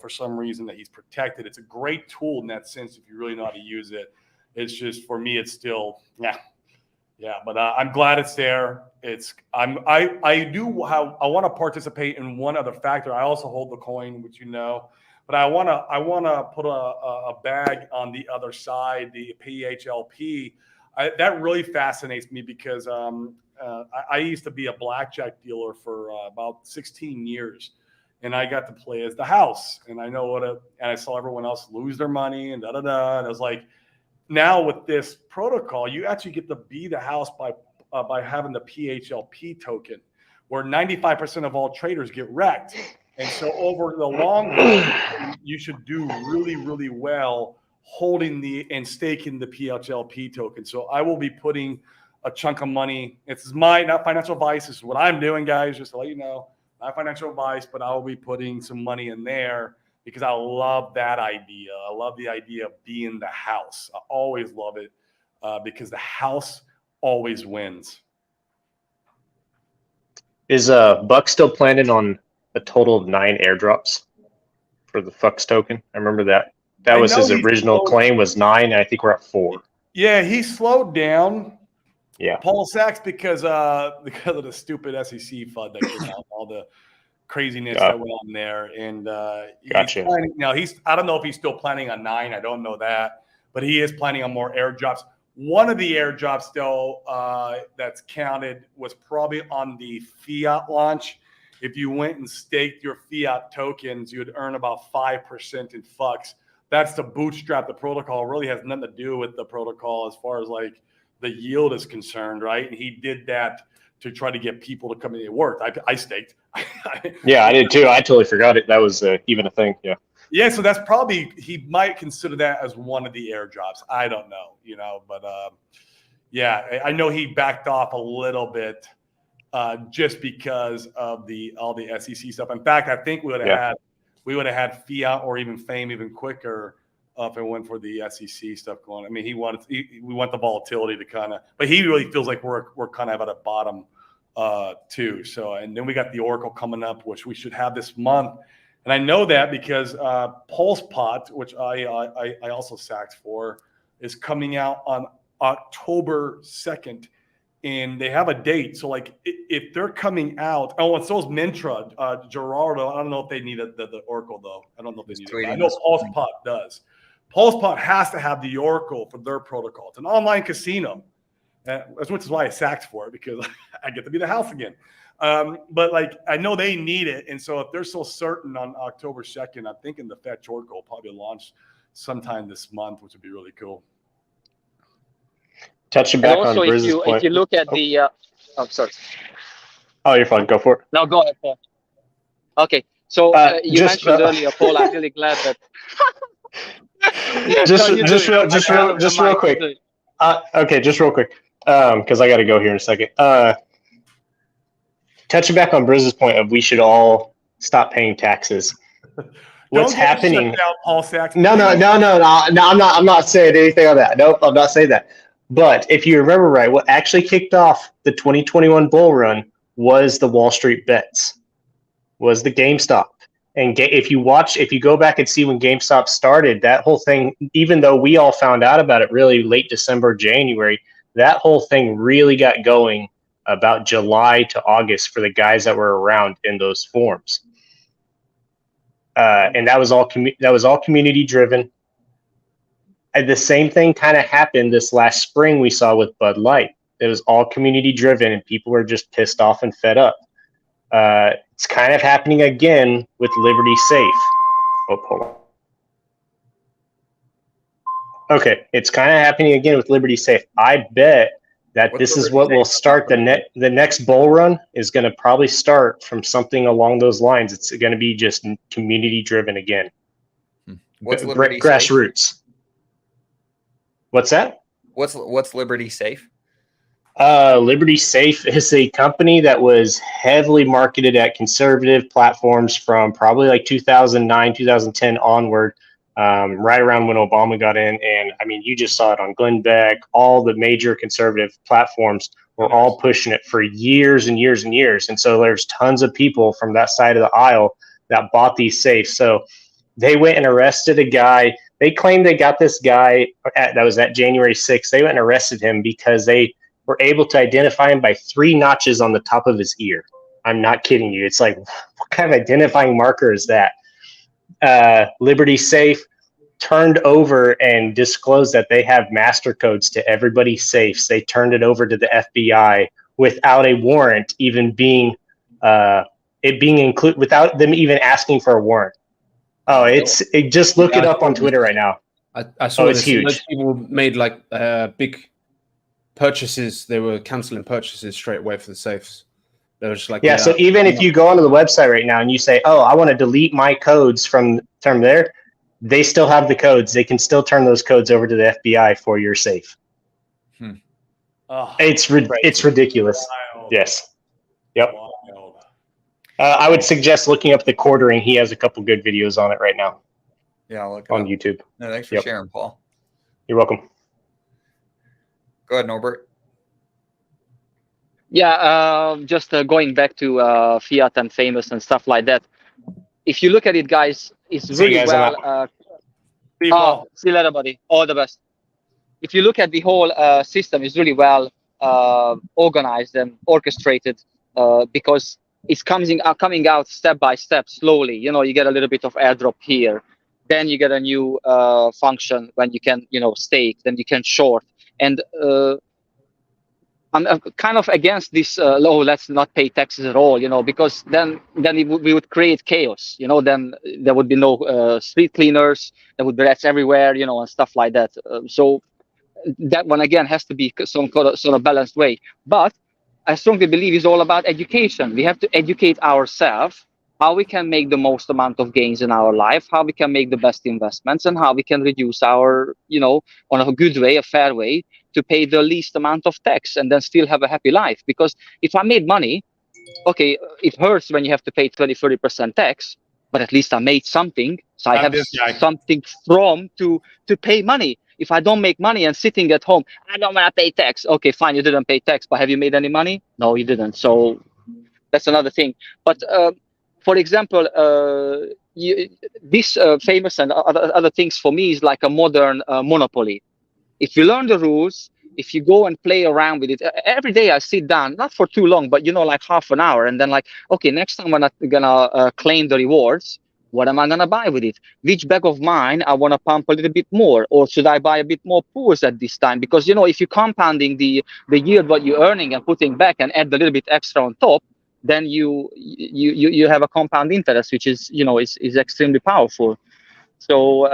for some reason that he's protected. It's a great tool in that sense if you really know how to use it. It's just, for me, it's still, but I'm glad it's there. I want to participate in one other factor. I also hold the coin, which but I want to put a bag on the other side, the PHLP. That really fascinates me because I used to be a blackjack dealer for about 16 years, and I got to play as the house, and I know and I saw everyone else lose their money and and I was like, now with this protocol, you actually get to be the house by having the PHLP token, where 95% of all traders get wrecked. And so over the long run, you should do really, really well holding and staking the PHLP token. So I will be putting a chunk of money. It's not financial advice. This is what I'm doing, guys, just to let you know. Not financial advice, but I will be putting some money in there because I love that idea. I love the idea of being the house. I always love it because the house always wins. Is Buck still planning on a total of 9 airdrops for the FUX token? I remember that. That was his original claim was 9, and I think we're at 4. Yeah, he slowed down. Yeah, Paul Sachs because of the stupid SEC FUD that came out, all the craziness that went on there, and gotcha. I don't know if he's still planning on 9. I don't know that, but he is planning on more airdrops. One of the airdrops, though, that's counted was probably on the fiat launch. If you went and staked your fiat tokens, you would earn about 5% in FUX. That's to bootstrap the protocol. It really has nothing to do with the protocol as far as like the yield is concerned, right? And he did that to try to get people to come in. It worked. I staked. Yeah, I did too. I totally forgot it. That was even a thing. Yeah. Yeah, so that's probably, he might consider that as one of the airdrops. I don't know, but yeah, I know he backed off a little bit just because of all the SEC stuff. In fact, I think we would have had fiat or even fame even quicker if it went for the SEC stuff going. I mean, we want the volatility to kind of, but he really feels like we're kind of at a bottom too. So, and then we got the Oracle coming up, which we should have this month. And I know that because PulsePot, which I also sacked for, is coming out on October 2nd. And they have a date. So, like, if they're coming out, and so is Mintra, Gerardo. I don't know if they need the Oracle, though. I don't know if they need it. I know PulsePot does. PulsePot has to have the Oracle for their protocol. It's an online casino, which is why I sacked for it, because I get to be the house again. But, like, I know they need it. And so if they're so certain on October 2nd, I'm thinking the Fetch Oracle will probably launch sometime this month, which would be really cool. Touching back on Briz's point. If you look at the sorry. Oh, you're fine. Go for it. No, go ahead, Paul. Okay, so you mentioned earlier, Paul. I'm really glad that. Just real quick. Okay, just real quick, because I got to go here in a second. Touching back on Briz's point of we should all stop paying taxes. What's happening? Paul Sachs. No. I'm not saying anything on that. Nope, I'm not saying that. But if you remember right, what actually kicked off the 2021 bull run was the Wall Street bets, was the GameStop. And if you go back and see when GameStop started, that whole thing, even though we all found out about it really late December, January, that whole thing really got going about July to August for the guys that were around in those forums. And that was all community driven. And the same thing kind of happened this last spring we saw with Bud Light. It was all community driven and people were just pissed off and fed up. It's kind of happening again with Liberty Safe. Oh, hold on. Okay, it's kind of happening again with Liberty Safe. I bet that this is what will start the next bull run is going to probably start from something along those lines. It's going to be just community driven again. What's Liberty grassroots? Safe? What's that? What's Liberty Safe? Liberty Safe is a company that was heavily marketed at conservative platforms from probably like 2009, 2010 onward. right around when Obama got in. And I mean, you just saw it on Glenn Beck. All the major conservative platforms were all pushing it for years and years and years. And so there's tons of people from that side of the aisle that bought these safes. So they went and arrested a guy. They claimed they got this guy that was at January 6th. They went and arrested him because they were able to identify him by 3 notches on the top of his ear. I'm not kidding you. It's like, what kind of identifying marker is that? Liberty Safe turned over and disclosed that they have master codes to everybody's safes. They turned it over to the FBI without a warrant even being included, without them even asking for a warrant. Oh, just look it up on Twitter right now. I saw it's this. huge. Most people made like big purchases. They were canceling purchases straight away for the safes. They were just like, yeah. So even if you go onto the website right now and you say, "Oh, I want to delete my codes from there," they still have the codes. They can still turn those codes over to the FBI for your safe. Oh, It's ridiculous. wild. Yes. Yep. Wild. I would suggest looking up the quartering. He has a couple good videos on it right now Yeah, I'll look it on up. YouTube. No, thanks for Yep. sharing, Paul. You're welcome. Go ahead, Norbert. Yeah, just going back to Fiat and Famous and stuff like that. If you look at it, guys, it's See you really guys, I'm well. People, See you later, buddy. All the best. If you look at the whole system, it's really well organized and orchestrated because it's coming out step by step, slowly. You know, you get a little bit of airdrop here, then you get a new function when you can, stake, then you can short, and I'm kind of against this let's not pay taxes at all, because then we would create chaos. Then there would be no street cleaners, there would be rats everywhere, and stuff like that. So that one again has to be some sort of balanced way. But I strongly believe it's all about education. We have to educate ourselves how we can make the most amount of gains in our life, how we can make the best investments, and how we can reduce our, on a good way, a fair way, to pay the least amount of tax and then still have a happy life. Because if I made money, okay, it hurts when you have to pay 20-30% tax, but at least I made something. So I have something to pay money. If I don't make money and sitting at home, I don't want to pay tax. Okay, fine, you didn't pay tax, but have you made any money? No, you didn't. So that's another thing. But for example, this Famous and other things for me is like a modern monopoly. If you learn the rules, if you go and play around with it, every day I sit down, not for too long, but like half an hour, and then like, okay, next time I'm gonna claim the rewards. What am I gonna buy with it? Which bag of mine I wanna pump a little bit more, or should I buy a bit more pools at this time? Because if you're compounding the yield what you're earning and putting back and add a little bit extra on top, then you have a compound interest, which is is extremely powerful. So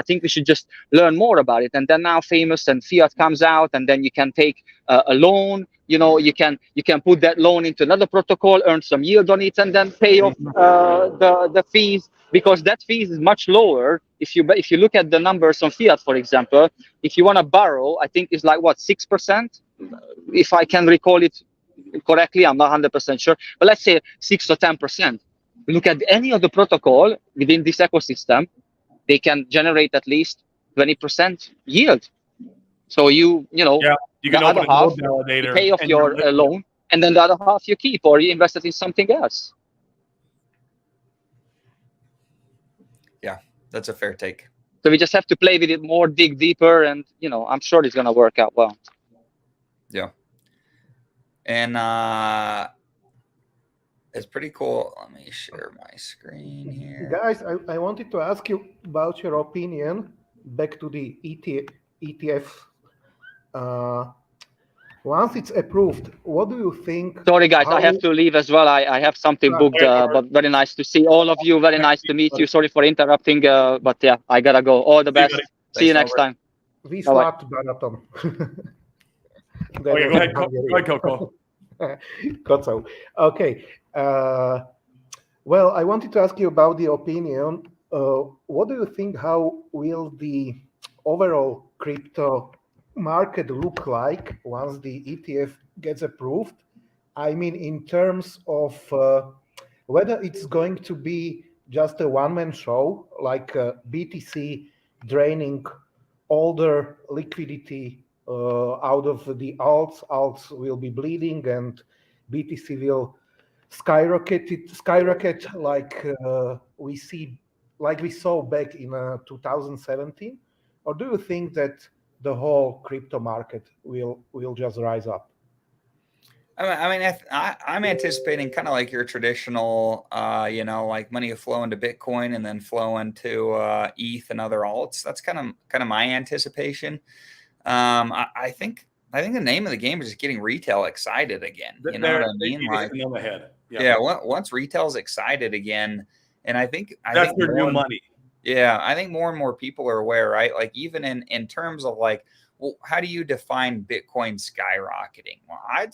I think we should just learn more about it. And then now Famous and Fiat comes out, and then you can take a loan. You can put that loan into another protocol, earn some yield on it, and then pay off the fees, because that fees is much lower. If you look at the numbers on Fiat, for example, if you want to borrow, I think it's like 6%, if I can recall it correctly. I'm not 100% sure, but let's say 6 or 10%. Look at any other protocol within this ecosystem, they can generate at least 20% yield. So you can open a node validator, you pay off your loan, and then the other half you keep, or you invest it in something else. Yeah, that's a fair take. So we just have to play with it more, dig deeper, and I'm sure it's gonna work out well. Yeah. And it's pretty cool. Let me share my screen here. Guys, I wanted to ask you about your opinion back to the ETF. Once it's approved, what do you think? Sorry, guys, I have to leave as well. I have something booked, but very nice to see all of you. Very nice to meet you. Sorry for interrupting, but yeah, I gotta go. All the best. See you next time. We start marathon. Okay, go ahead, Coco. Koco. Okay. Well, I wanted to ask you about the opinion. What do you think? How will the overall crypto market look like once the ETF gets approved? I mean, in terms of whether it's going to be just a one-man show, like BTC draining all their liquidity out of the alts. Alts will be bleeding, and BTC will skyrocket like we saw back in 2017? Or do you think that the whole crypto market will just rise up? I'm anticipating kind of like your traditional, like money flow into Bitcoin and then flow into ETH and other alts. That's kind of my anticipation. I think the name of the game is just getting retail excited again. You know what I mean? Like, once retail's excited again, and I think that's their new money. Yeah, I think more and more people are aware, right? Like even in terms of like, well, how do you define Bitcoin skyrocketing? Well, I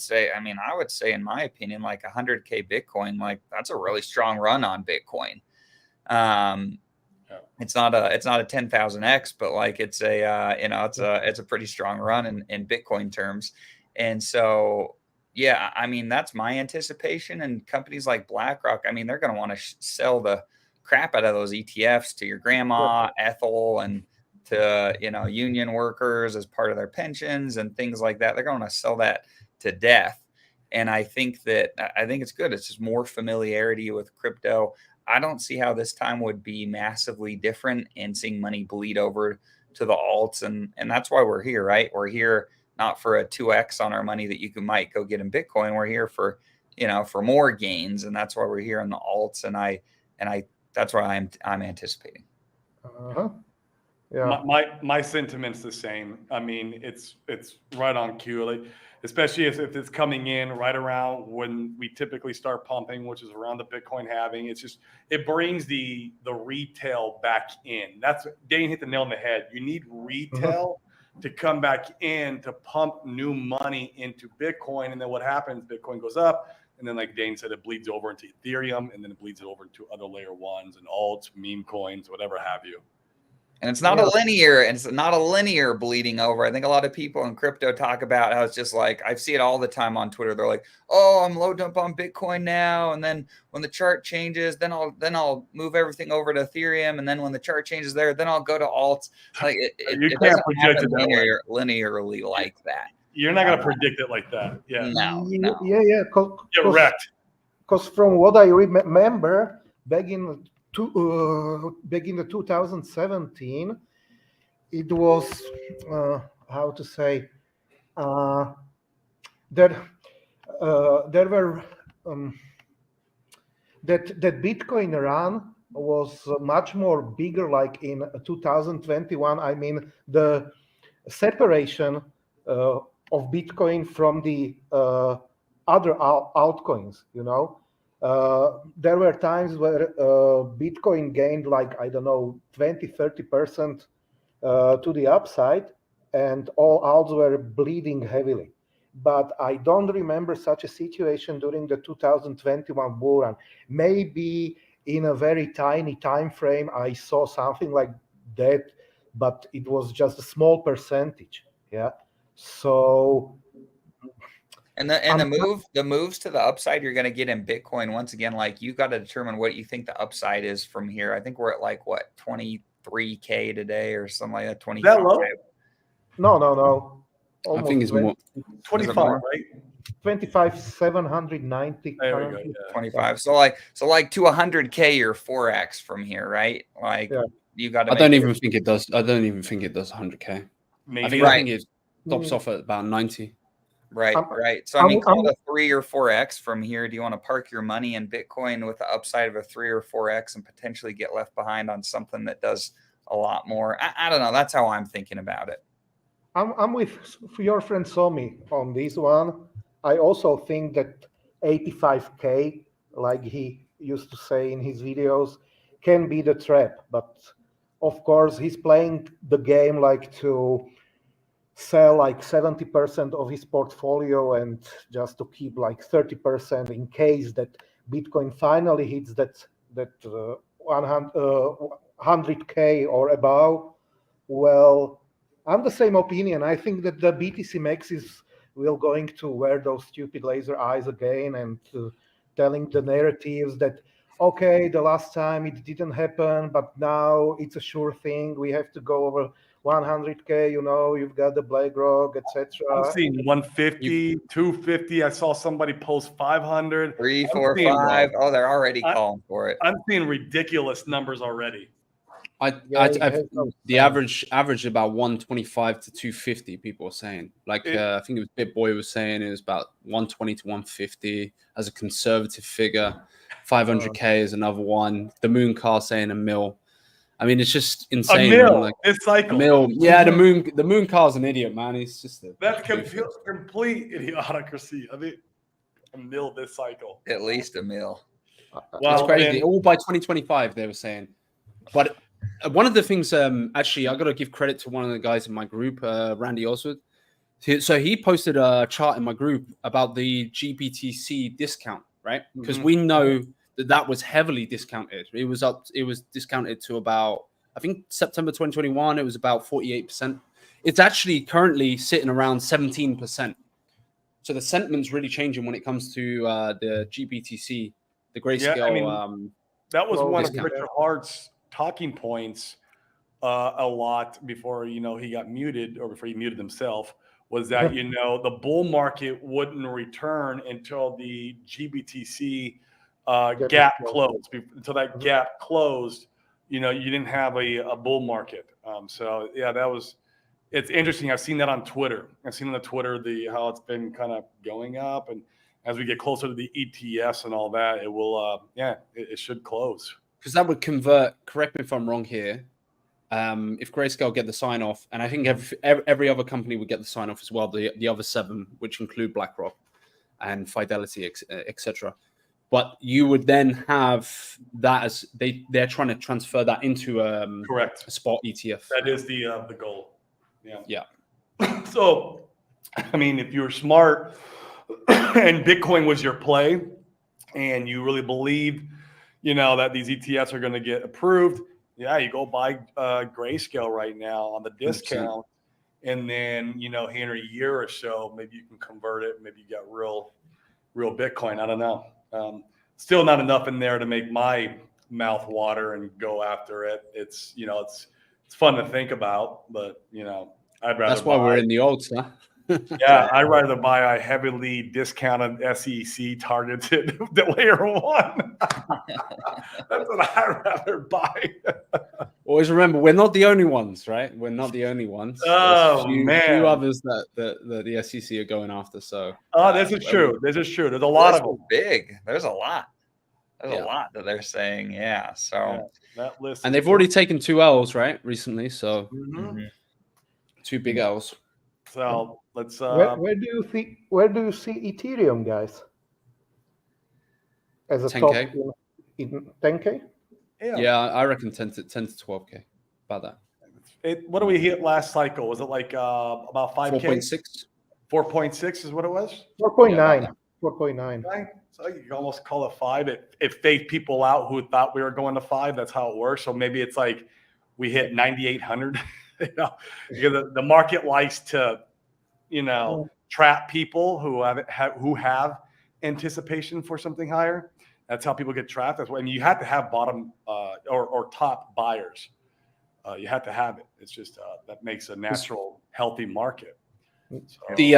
would say, in my opinion, like 100K Bitcoin, like that's a really strong run on Bitcoin. It's not a 10,000x, but like it's a pretty strong run in Bitcoin terms. And so, yeah, I mean, that's my anticipation. And companies like BlackRock, I mean, they're going to want to sell the crap out of those ETFs to your grandma, Ethel, and to, union workers as part of their pensions and things like that. They're going to sell that to death. And I think it's good. It's just more familiarity with crypto. I don't see how this time would be massively different in seeing money bleed over to the alts. And that's why we're here, right? We're here not for a 2x on our money that you might go get in Bitcoin. We're here for, for more gains. And that's why we're here in the alts. And that's what I'm anticipating. Uh-huh. Yeah. My sentiment's the same. I mean, it's right on cue, like, especially if it's coming in right around when we typically start pumping, which is around the Bitcoin halving. It brings the retail back in. That's Dane hit the nail on the head. You need retail to come back in to pump new money into Bitcoin, and then what happens? Bitcoin goes up. And then, like Dane said, it bleeds over into Ethereum, and then it bleeds over into other layer ones and alts, meme coins, whatever have you. And it's not a linear bleeding over. I think a lot of people in crypto talk about how it's just like, I see it all the time on Twitter. They're like, "Oh, I'm low dump on Bitcoin now, and then when the chart changes, then I'll move everything over to Ethereum, and then when the chart changes there, then I'll go to alts." Like it can't predict it linearly like that. You're not going to predict it like that. Yeah. No. Yeah. Get wrecked. Because from what I remember, back in the 2017, it was how to say there were that Bitcoin run was much more bigger, like in 2021. I mean, the separation of Bitcoin from the other altcoins, there were times where Bitcoin gained like, 20-30% to the upside, and all alts were bleeding heavily. But I don't remember such a situation during the 2021 bull run. Maybe in a very tiny time frame, I saw something like that, but it was just a small percentage. Yeah. So, and the moves to the upside you're going to get in Bitcoin, once again, like you got to determine what you think the upside is from here. I think we're at like what, 23K today or something like that. 25. That low? No. I think it's more 25, right? 25,790. There we go. Yeah. 25. So like to 100K or 4x from here, right? Like you got to. I don't even think it does 100K. Maybe I think it stops off at about 90. Right. So I mean, call it 3 or 4x from here. Do you want to park your money in Bitcoin with the upside of a 3 or 4x and potentially get left behind on something that does a lot more? I don't know. That's how I'm thinking about it. I'm with your friend Somi on this one. I also think that 85K, like he used to say in his videos, can be the trap. But of course, he's playing the game like to sell like 70% of his portfolio and just to keep like 30% in case that Bitcoin finally hits that 100K or above. Well, I'm the same opinion. I think that the BTC Maxis will going to wear those stupid laser eyes again and telling the narratives that okay, the last time it didn't happen, but now it's a sure thing. We have to go over 100K, you've got the BlackRock, etc. I'm seeing 150, 250. I saw somebody post 500. 3, I'm 4, seeing, 5. Oh, they're already I- calling for it. I'm seeing ridiculous numbers already. The average about 125 to 250. People are saying, I think it was BitBoy was saying it was about 120 to 150 as a conservative figure. 500K is another one. The Moon Car saying $1 million. I mean, it's just insane. A mil, like, this cycle. $1 million. Yeah, the Moon Car's an idiot, man. He's just That's complete idiocracy. I mean, a mil this cycle. At least $1 million. It's crazy. All by 2025, they were saying. But one of the things, actually, I got to give credit to one of the guys in my group, Randy Oswald. So he posted a chart in my group about the GBTC discount, right? Because we know that was heavily discounted. It was discounted to about, I think, September 2021. It was about 48%. It's actually currently sitting around 17%. So the sentiment's really changing when it comes to the GBTC, the grayscale. Yeah, I mean, that was one discount. of Richard Hart's talking points a lot before he got muted, or before he muted himself, was that the bull market wouldn't return until the GBTC gap closed. Until that gap closed, you didn't have a bull market. So yeah, it's interesting. I've seen that on Twitter. I've seen on the Twitter how it's been kind of going up, and as we get closer to the ETFs and all that, it will it should close. Because that would convert, correct me if I'm wrong here, if Grayscale get the sign off, and I think every other company would get the sign off as well, the other 7, which include BlackRock and Fidelity, etc. But you would then have that as they're trying to transfer that into correct a spot ETF. That is the goal. Yeah. So, I mean, if you're smart and Bitcoin was your play, and you really believed, that these ETFs are going to get approved, you go buy Grayscale right now on the discount, 100%. And then here in a year or so, maybe you can convert it. Maybe you got real Bitcoin. I don't know. Still not enough in there to make my mouth water and go after it. It's it's fun to think about, but I'd rather. That's why we're in the odds, huh? Yeah, I'd rather buy a heavily discounted SEC targeted the layer 1. That's what I'd rather buy. Always remember, we're not the only ones, right? We're not the only ones. Oh, There's man. few others that the SEC are going after. So this is true. This is true. There's a lot of them. Big. There's a lot. There's a lot that they're saying. Yeah. So that list. And they've already taken 2 L's, right, recently. So 2 big L's. So let's. Where do you see Ethereum, guys? As a 10K? top in 10K? Yeah, I reckon 10 to 12K. About that. What do we hit last cycle? Was it like about 5K? 4.6. 4.6 is what it was. 4.9. 4.9. Right? So you can almost call it 5. It faded people out who thought we were going to 5. That's how it works. So maybe it's like we hit 9,800. Because the market likes to, trap people who have anticipation for something higher. That's how people get trapped. That's why you have to have bottom or top buyers. You have to have it. It's just that makes a natural, healthy market. So, The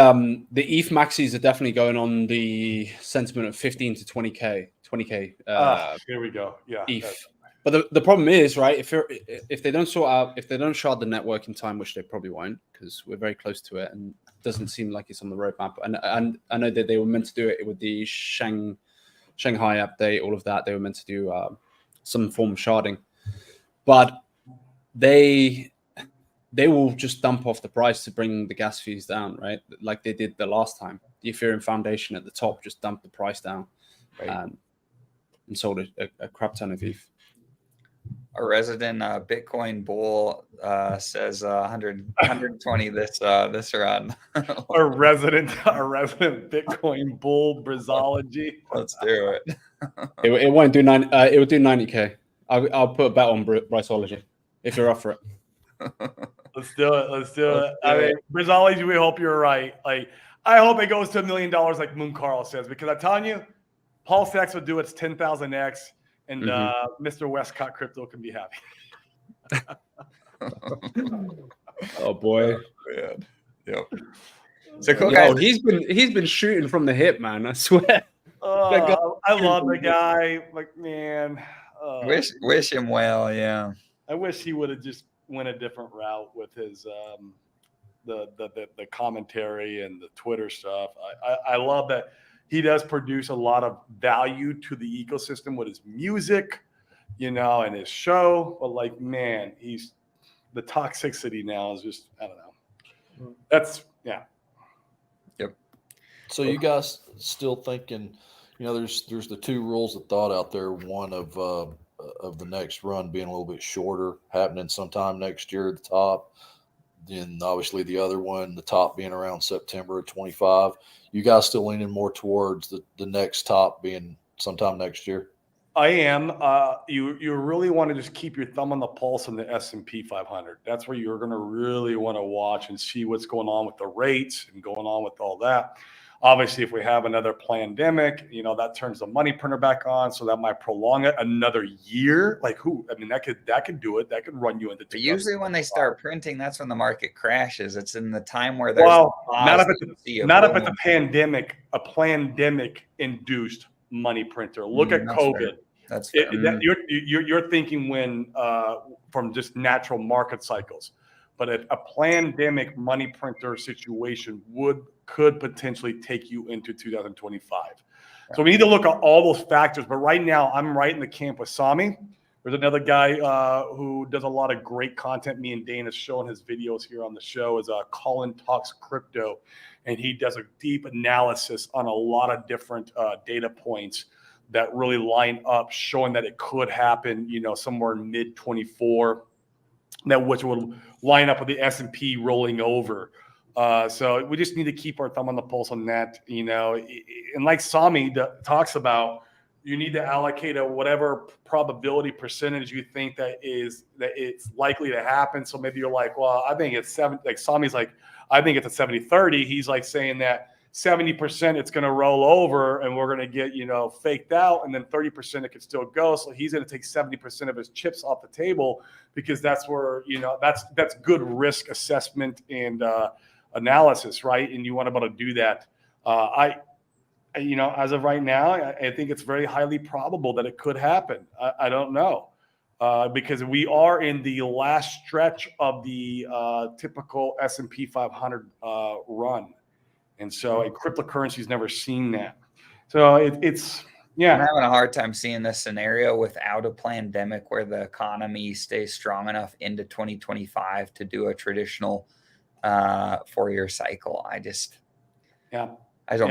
ETH maxis are definitely going on the sentiment of 15 to 20K. 20K. Here we go. Yeah. ETH. But the problem is, right, if they don't shard the network in time, which they probably won't, because we're very close to it, and it doesn't seem like it's on the roadmap. And I know that they were meant to do it with the Shanghai update, all of that. They were meant to do some form of sharding, but they will just dump off the price to bring the gas fees down, right? Like they did the last time. The Ethereum Foundation at the top just dumped the price down, and sold a crap ton of ETH. a resident Bitcoin bull says 120 this run. a resident Bitcoin bull brizology. Let's do it. It won't do 9. It will do 90K. I'll put a bet on Bryceology if you're up for it. Let's do it. I mean, Brizology, we hope you're right. Like, I hope it goes to $1 million, like Moon Carl says, because I'm telling you, Paul Sachs would do its 10,000x. and Mr. Westcott Crypto can be happy. Oh boy. Man. Yep. So cool, Yo, guys. he's been shooting from the hip, man. I swear. I love the guy. Like, man, Wish him well. Yeah. I wish he would have just went a different route with his the commentary and the Twitter stuff. I love that he does produce a lot of value to the ecosystem with his music, you know, and his show. But like, man, he's the toxicity now is just, I don't know. That's yeah. Yep. So you guys still thinking, you know, there's the two rules of thought out there. One of the next run being a little bit shorter, happening sometime next year at the top. Then obviously the other one, the top being around September of 25. You guys still leaning more towards the next top being sometime next year? I am. You really want to just keep your thumb on the pulse on the S&P 500. That's where you're going to really want to watch and see what's going on with the rates and going on with all that. Obviously, if we have another pandemic, you know, that turns the money printer back on, so that might prolong it another year. Like who? I mean, that could do it. That could run you into. But usually, when they start printing, that's when the market crashes. It's in the time where there's not if it's a pandemic induced money printer. Look at COVID. Fair. That's fair. You're thinking when from just natural market cycles, but a pandemic money printer situation could potentially take you into 2025. Right. So we need to look at all those factors. But right now, I'm right in the camp with Sami. There's another guy who does a lot of great content. Me and Dana's showing his videos here on the show is Colin Talks Crypto, and he does a deep analysis on a lot of different data points that really line up, showing that it could happen, you know, somewhere in mid 24, that which would line up with the S&P rolling over. So we just need to keep our thumb on the pulse on that, you know. And like Sami talks about, you need to allocate a whatever probability percentage you think that it's likely to happen. So maybe you're like, well, I think it's 7. Like Sami's like, I think it's a 70-30. He's like saying that 70% it's going to roll over and we're going to get, you know, faked out, and then 30% it could still go. So he's going to take 70% of his chips off the table, because that's where, you know, that's good risk assessment and analysis, right? And you want to be able to do that. You know, as of right now, I think it's very highly probable that it could happen. I don't know, because we are in the last stretch of the typical S&P 500 run. And so cryptocurrency's never seen that. So it's, yeah. I'm having a hard time seeing this scenario without a pandemic where the economy stays strong enough into 2025 to do a traditional 4-year cycle. I don't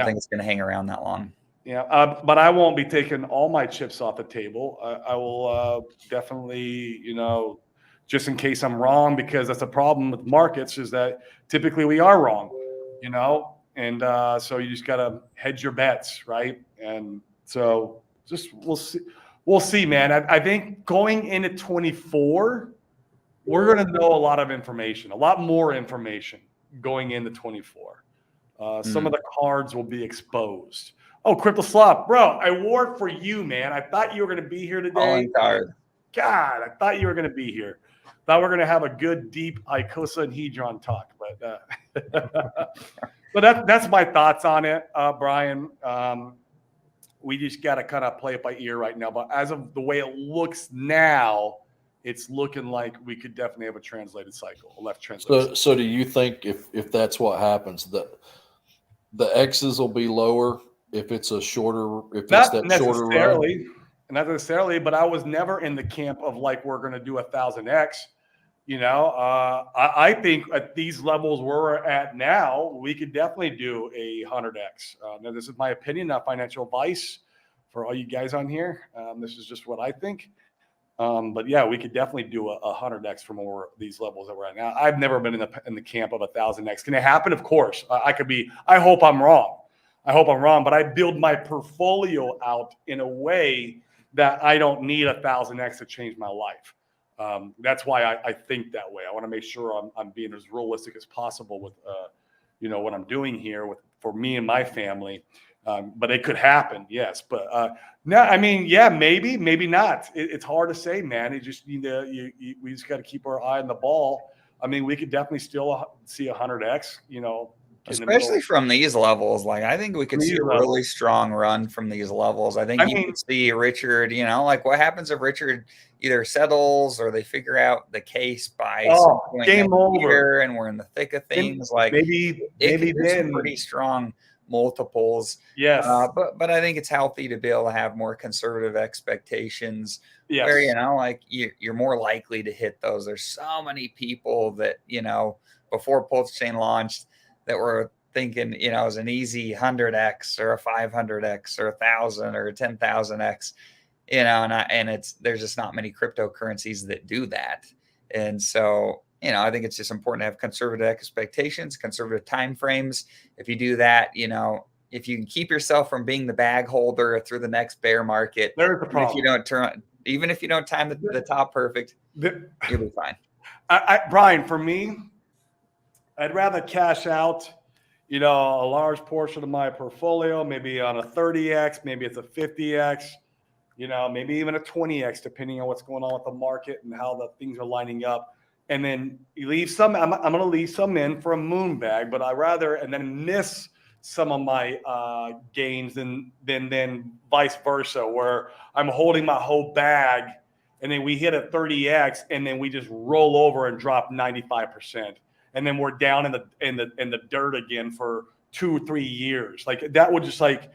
think it's going to hang around that long. Yeah, but I won't be taking all my chips off the table. I will definitely, you know, just in case I'm wrong, because that's a problem with markets, is that typically we are wrong, you know. And so you just got to hedge your bets, right? And so just we'll see, man. I think going into 24, we're going to know a lot of information, a lot more information going into 24. Some of the cards will be exposed. Oh, Crypto Slop, bro, I wore it for you, man. I thought you were going to be here today. God, I thought you were going to be here. Thought we are going to have a good, deep icosahedron talk, but but that's my thoughts on it, Brian. We just got to kind of play it by ear right now. But as of the way it looks now, it's looking like we could definitely have a translated cycle, a left translated. So do you think if that's what happens, that the X's will be lower if it's a shorter, if it's that shorter run? Not necessarily, but I was never in the camp of like we're going to do 1,000X. You know, I think at these levels we're at now, we could definitely do a 100X. Now, this is my opinion, not financial advice for all you guys on here. This is just what I think. But yeah, we could definitely do a 100X from these levels that we're at now. I've never been in the camp of 1,000X. Can it happen? Of course. I hope I'm wrong. But I build my portfolio out in a way that I don't need 1,000X to change my life. That's why I think that way. I want to make sure I'm being as realistic as possible with, you know, what I'm doing here for me and my family. But it could happen, yes. But no, I mean, yeah, maybe not. It's hard to say, man. You just need to. We just got to keep our eye on the ball. I mean, we could definitely still see 100x. You know, especially from these levels. Like, I think we could see a really strong run from these levels. I think you could see Richard. You know, like what happens if Richard either settles or they figure out the case by some point game over, and we're in the thick of things. Like maybe then pretty strong multiples. Yes. But I think it's healthy to be able to have more conservative expectations. Yes. Where, you know, like you're more likely to hit those. There's so many people that, you know, before Pulse Chain launched that were thinking, you know, it was an easy 100x or a 500x or 1,000 or 10,000x, you know, and there's just not many cryptocurrencies that do that. And so, you know, I think it's just important to have conservative expectations, conservative timeframes. If you do that, you know, if you can keep yourself from being the bag holder through the next bear market, there's the problem. Even if you don't time the top perfect, you'll be fine. Brian, for me, I'd rather cash out, you know, a large portion of my portfolio, maybe on a 30x, maybe it's a 50x, you know, maybe even a 20x, depending on what's going on with the market and how the things are lining up. And then you leave some, I'm going to leave some in for a moon bag, but and then miss some of my gains than vice versa, where I'm holding my whole bag and then we hit a 30x and then we just roll over and drop 95%. And then we're down in the dirt again for 2 or 3 years. Like that would just like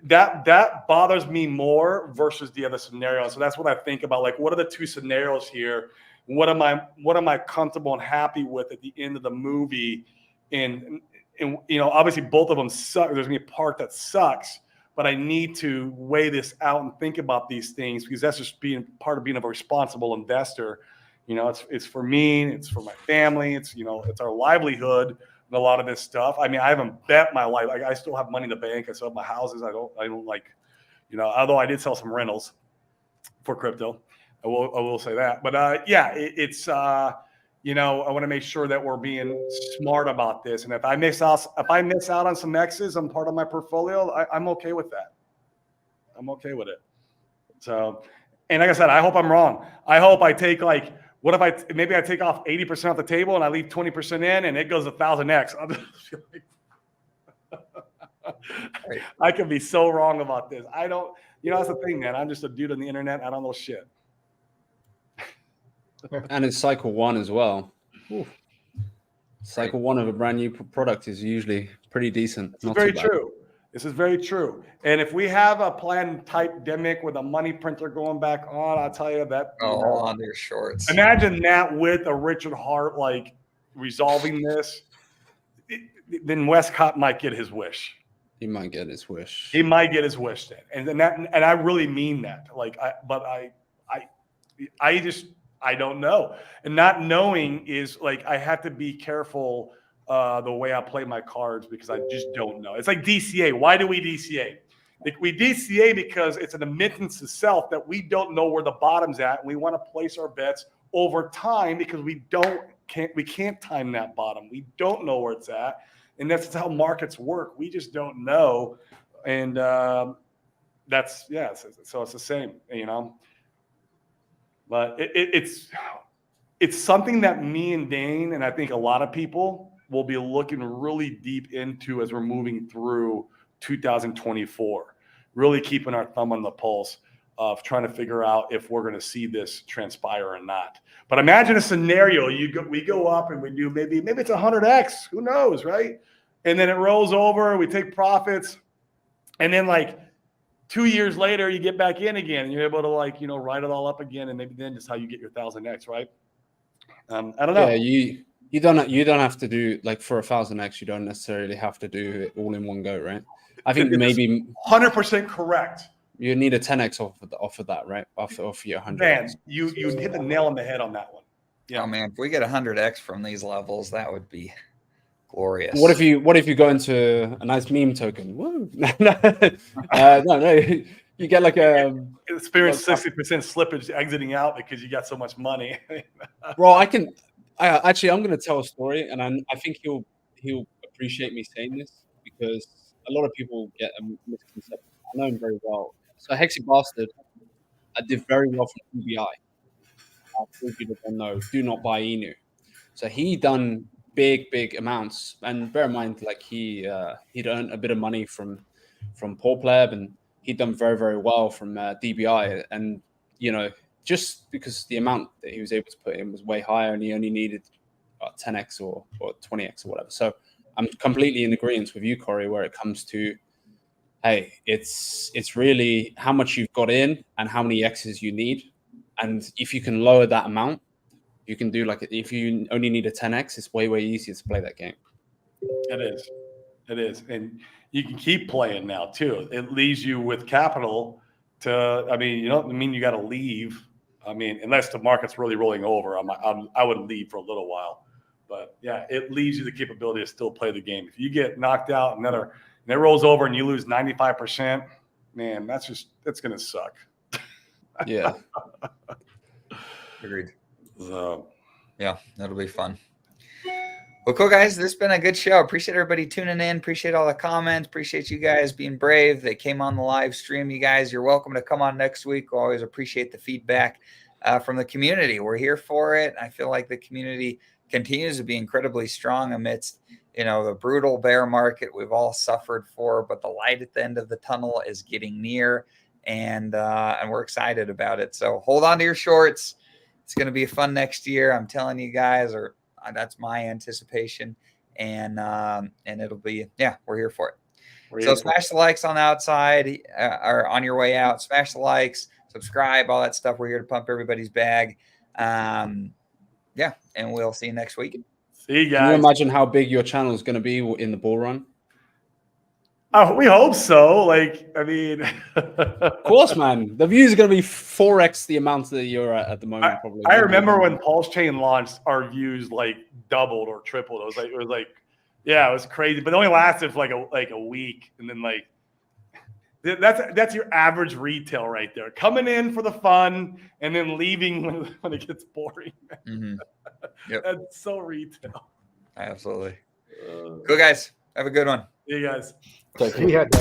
that bothers me more versus the other scenario. So that's what I think about. Like, what are the two scenarios here? What am I comfortable and happy with at the end of the movie? And you know, obviously both of them suck. There's gonna be a part that sucks, but I need to weigh this out and think about these things because that's just being part of being a responsible investor. You know, it's for me, it's for my family, it's, you know, it's our livelihood and a lot of this stuff. I mean, I haven't bet my life. Like, I still have money in the bank. I still have my houses. I don't like, you know, although I did sell some rentals for crypto. I will say that. But yeah, it's you know, I want to make sure that we're being smart about this. And if I miss out on some X's, I'm part of my portfolio, I'm okay with that. I'm okay with it. So, and like I said, I hope I'm wrong. I hope I take like, what if maybe I take off 80% off the table and I leave 20% in and it goes 1,000x. I could be so wrong about this. I don't, you know, that's the thing, man. I'm just a dude on the internet. I don't know shit. And it's cycle one as well. Ooh. Cycle one of a brand new product is usually pretty decent. It's very true. This is very true. And if we have a plan type demic with a money printer going back on, I'll tell you that. On your shorts. Imagine that with a Richard Heart, like resolving this. Then Westcott might get his wish. He might get his wish. He might get his wish then. And I really mean that. Like, I don't know. And not knowing is like, I have to be careful the way I play my cards because I just don't know. It's like DCA. Why do we DCA? Like, we DCA because it's an admittance to self that we don't know where the bottom's at. And we want to place our bets over time because we can't time that bottom. We don't know where it's at. And that's how markets work. We just don't know. And so it's the same, you know. But it's something that me and Dane, and I think a lot of people will be looking really deep into as we're moving through 2024, really keeping our thumb on the pulse of trying to figure out if we're going to see this transpire or not. But imagine a scenario, we go up and we do maybe it's 100x, who knows, right? And then it rolls over, we take profits, and then like 2 years later, you get back in again and you're able to, like, you know, write it all up again. And maybe then just how you get your 1,000x, right? I don't know. Yeah, you don't have to do, like, for 1,000x, you don't necessarily have to do it all in one go, right? I think maybe 100% correct. You need a 10x off of that, right? Off your 100. Man, you hit the nail on the head on that one. Yeah, man. If we get 100x from these levels, that would be glorious. What if you go into a nice meme token? Woo. No. You get like a experience 60% slippage exiting out because you got so much money. Bro, I'm going to tell a story, and I think he'll appreciate me saying this because a lot of people get a misconception. I know him very well. So Hexy Bastard did very well from DBI. For people that don't know, do not buy Inu. So he done big amounts, and bear in mind, like he'd earned a bit of money from Paul Pleb, and he'd done very well from DBI, and just because the amount that he was able to put in was way higher, and he only needed 10x or 20x or whatever. So I'm completely in agreement with you, Corey, where it comes to, hey, it's really how much you've got in and how many X's you need, and if you can lower that amount. You can do if you only need a 10x, it's way easier to play that game. It is, and you can keep playing now too. It leaves you with capital to. I mean, you don't mean you got to leave. I mean, unless the market's really rolling over, I would leave for a little while. But yeah, it leaves you the capability to still play the game. If you get knocked out and it rolls over and you lose 95%, man, that's gonna suck. Yeah. Agreed. So, yeah, that'll be fun. Well, cool, guys. This has been a good show. Appreciate everybody tuning in. Appreciate all the comments. Appreciate you guys being brave that came on the live stream. You guys, you're welcome to come on next week. We'll always appreciate the feedback from the community. We're here for it. I feel like the community continues to be incredibly strong amidst, the brutal bear market we've all suffered for, but the light at the end of the tunnel is getting near, and we're excited about it. So hold on to your shorts. It's going to be fun next year. I'm telling you guys, or that's my anticipation. And it'll be, we're here for it. So smash the likes on the outside or on your way out. Smash the likes, subscribe, all that stuff. We're here to pump everybody's bag. And we'll see you next week. See you guys. Can you imagine how big your channel is going to be in the bull run? We hope so. I mean, of course, man. The views are going to be 4x the amount that you're at the moment. Probably. I remember when Pulse Chain launched, our views doubled or tripled. It was crazy. But it only lasted for a week, and then that's your average retail right there. Coming in for the fun and then leaving when it gets boring. Mm-hmm. Yep. That's so retail. Absolutely. Cool, guys. Have a good one. See you guys. Take care. We had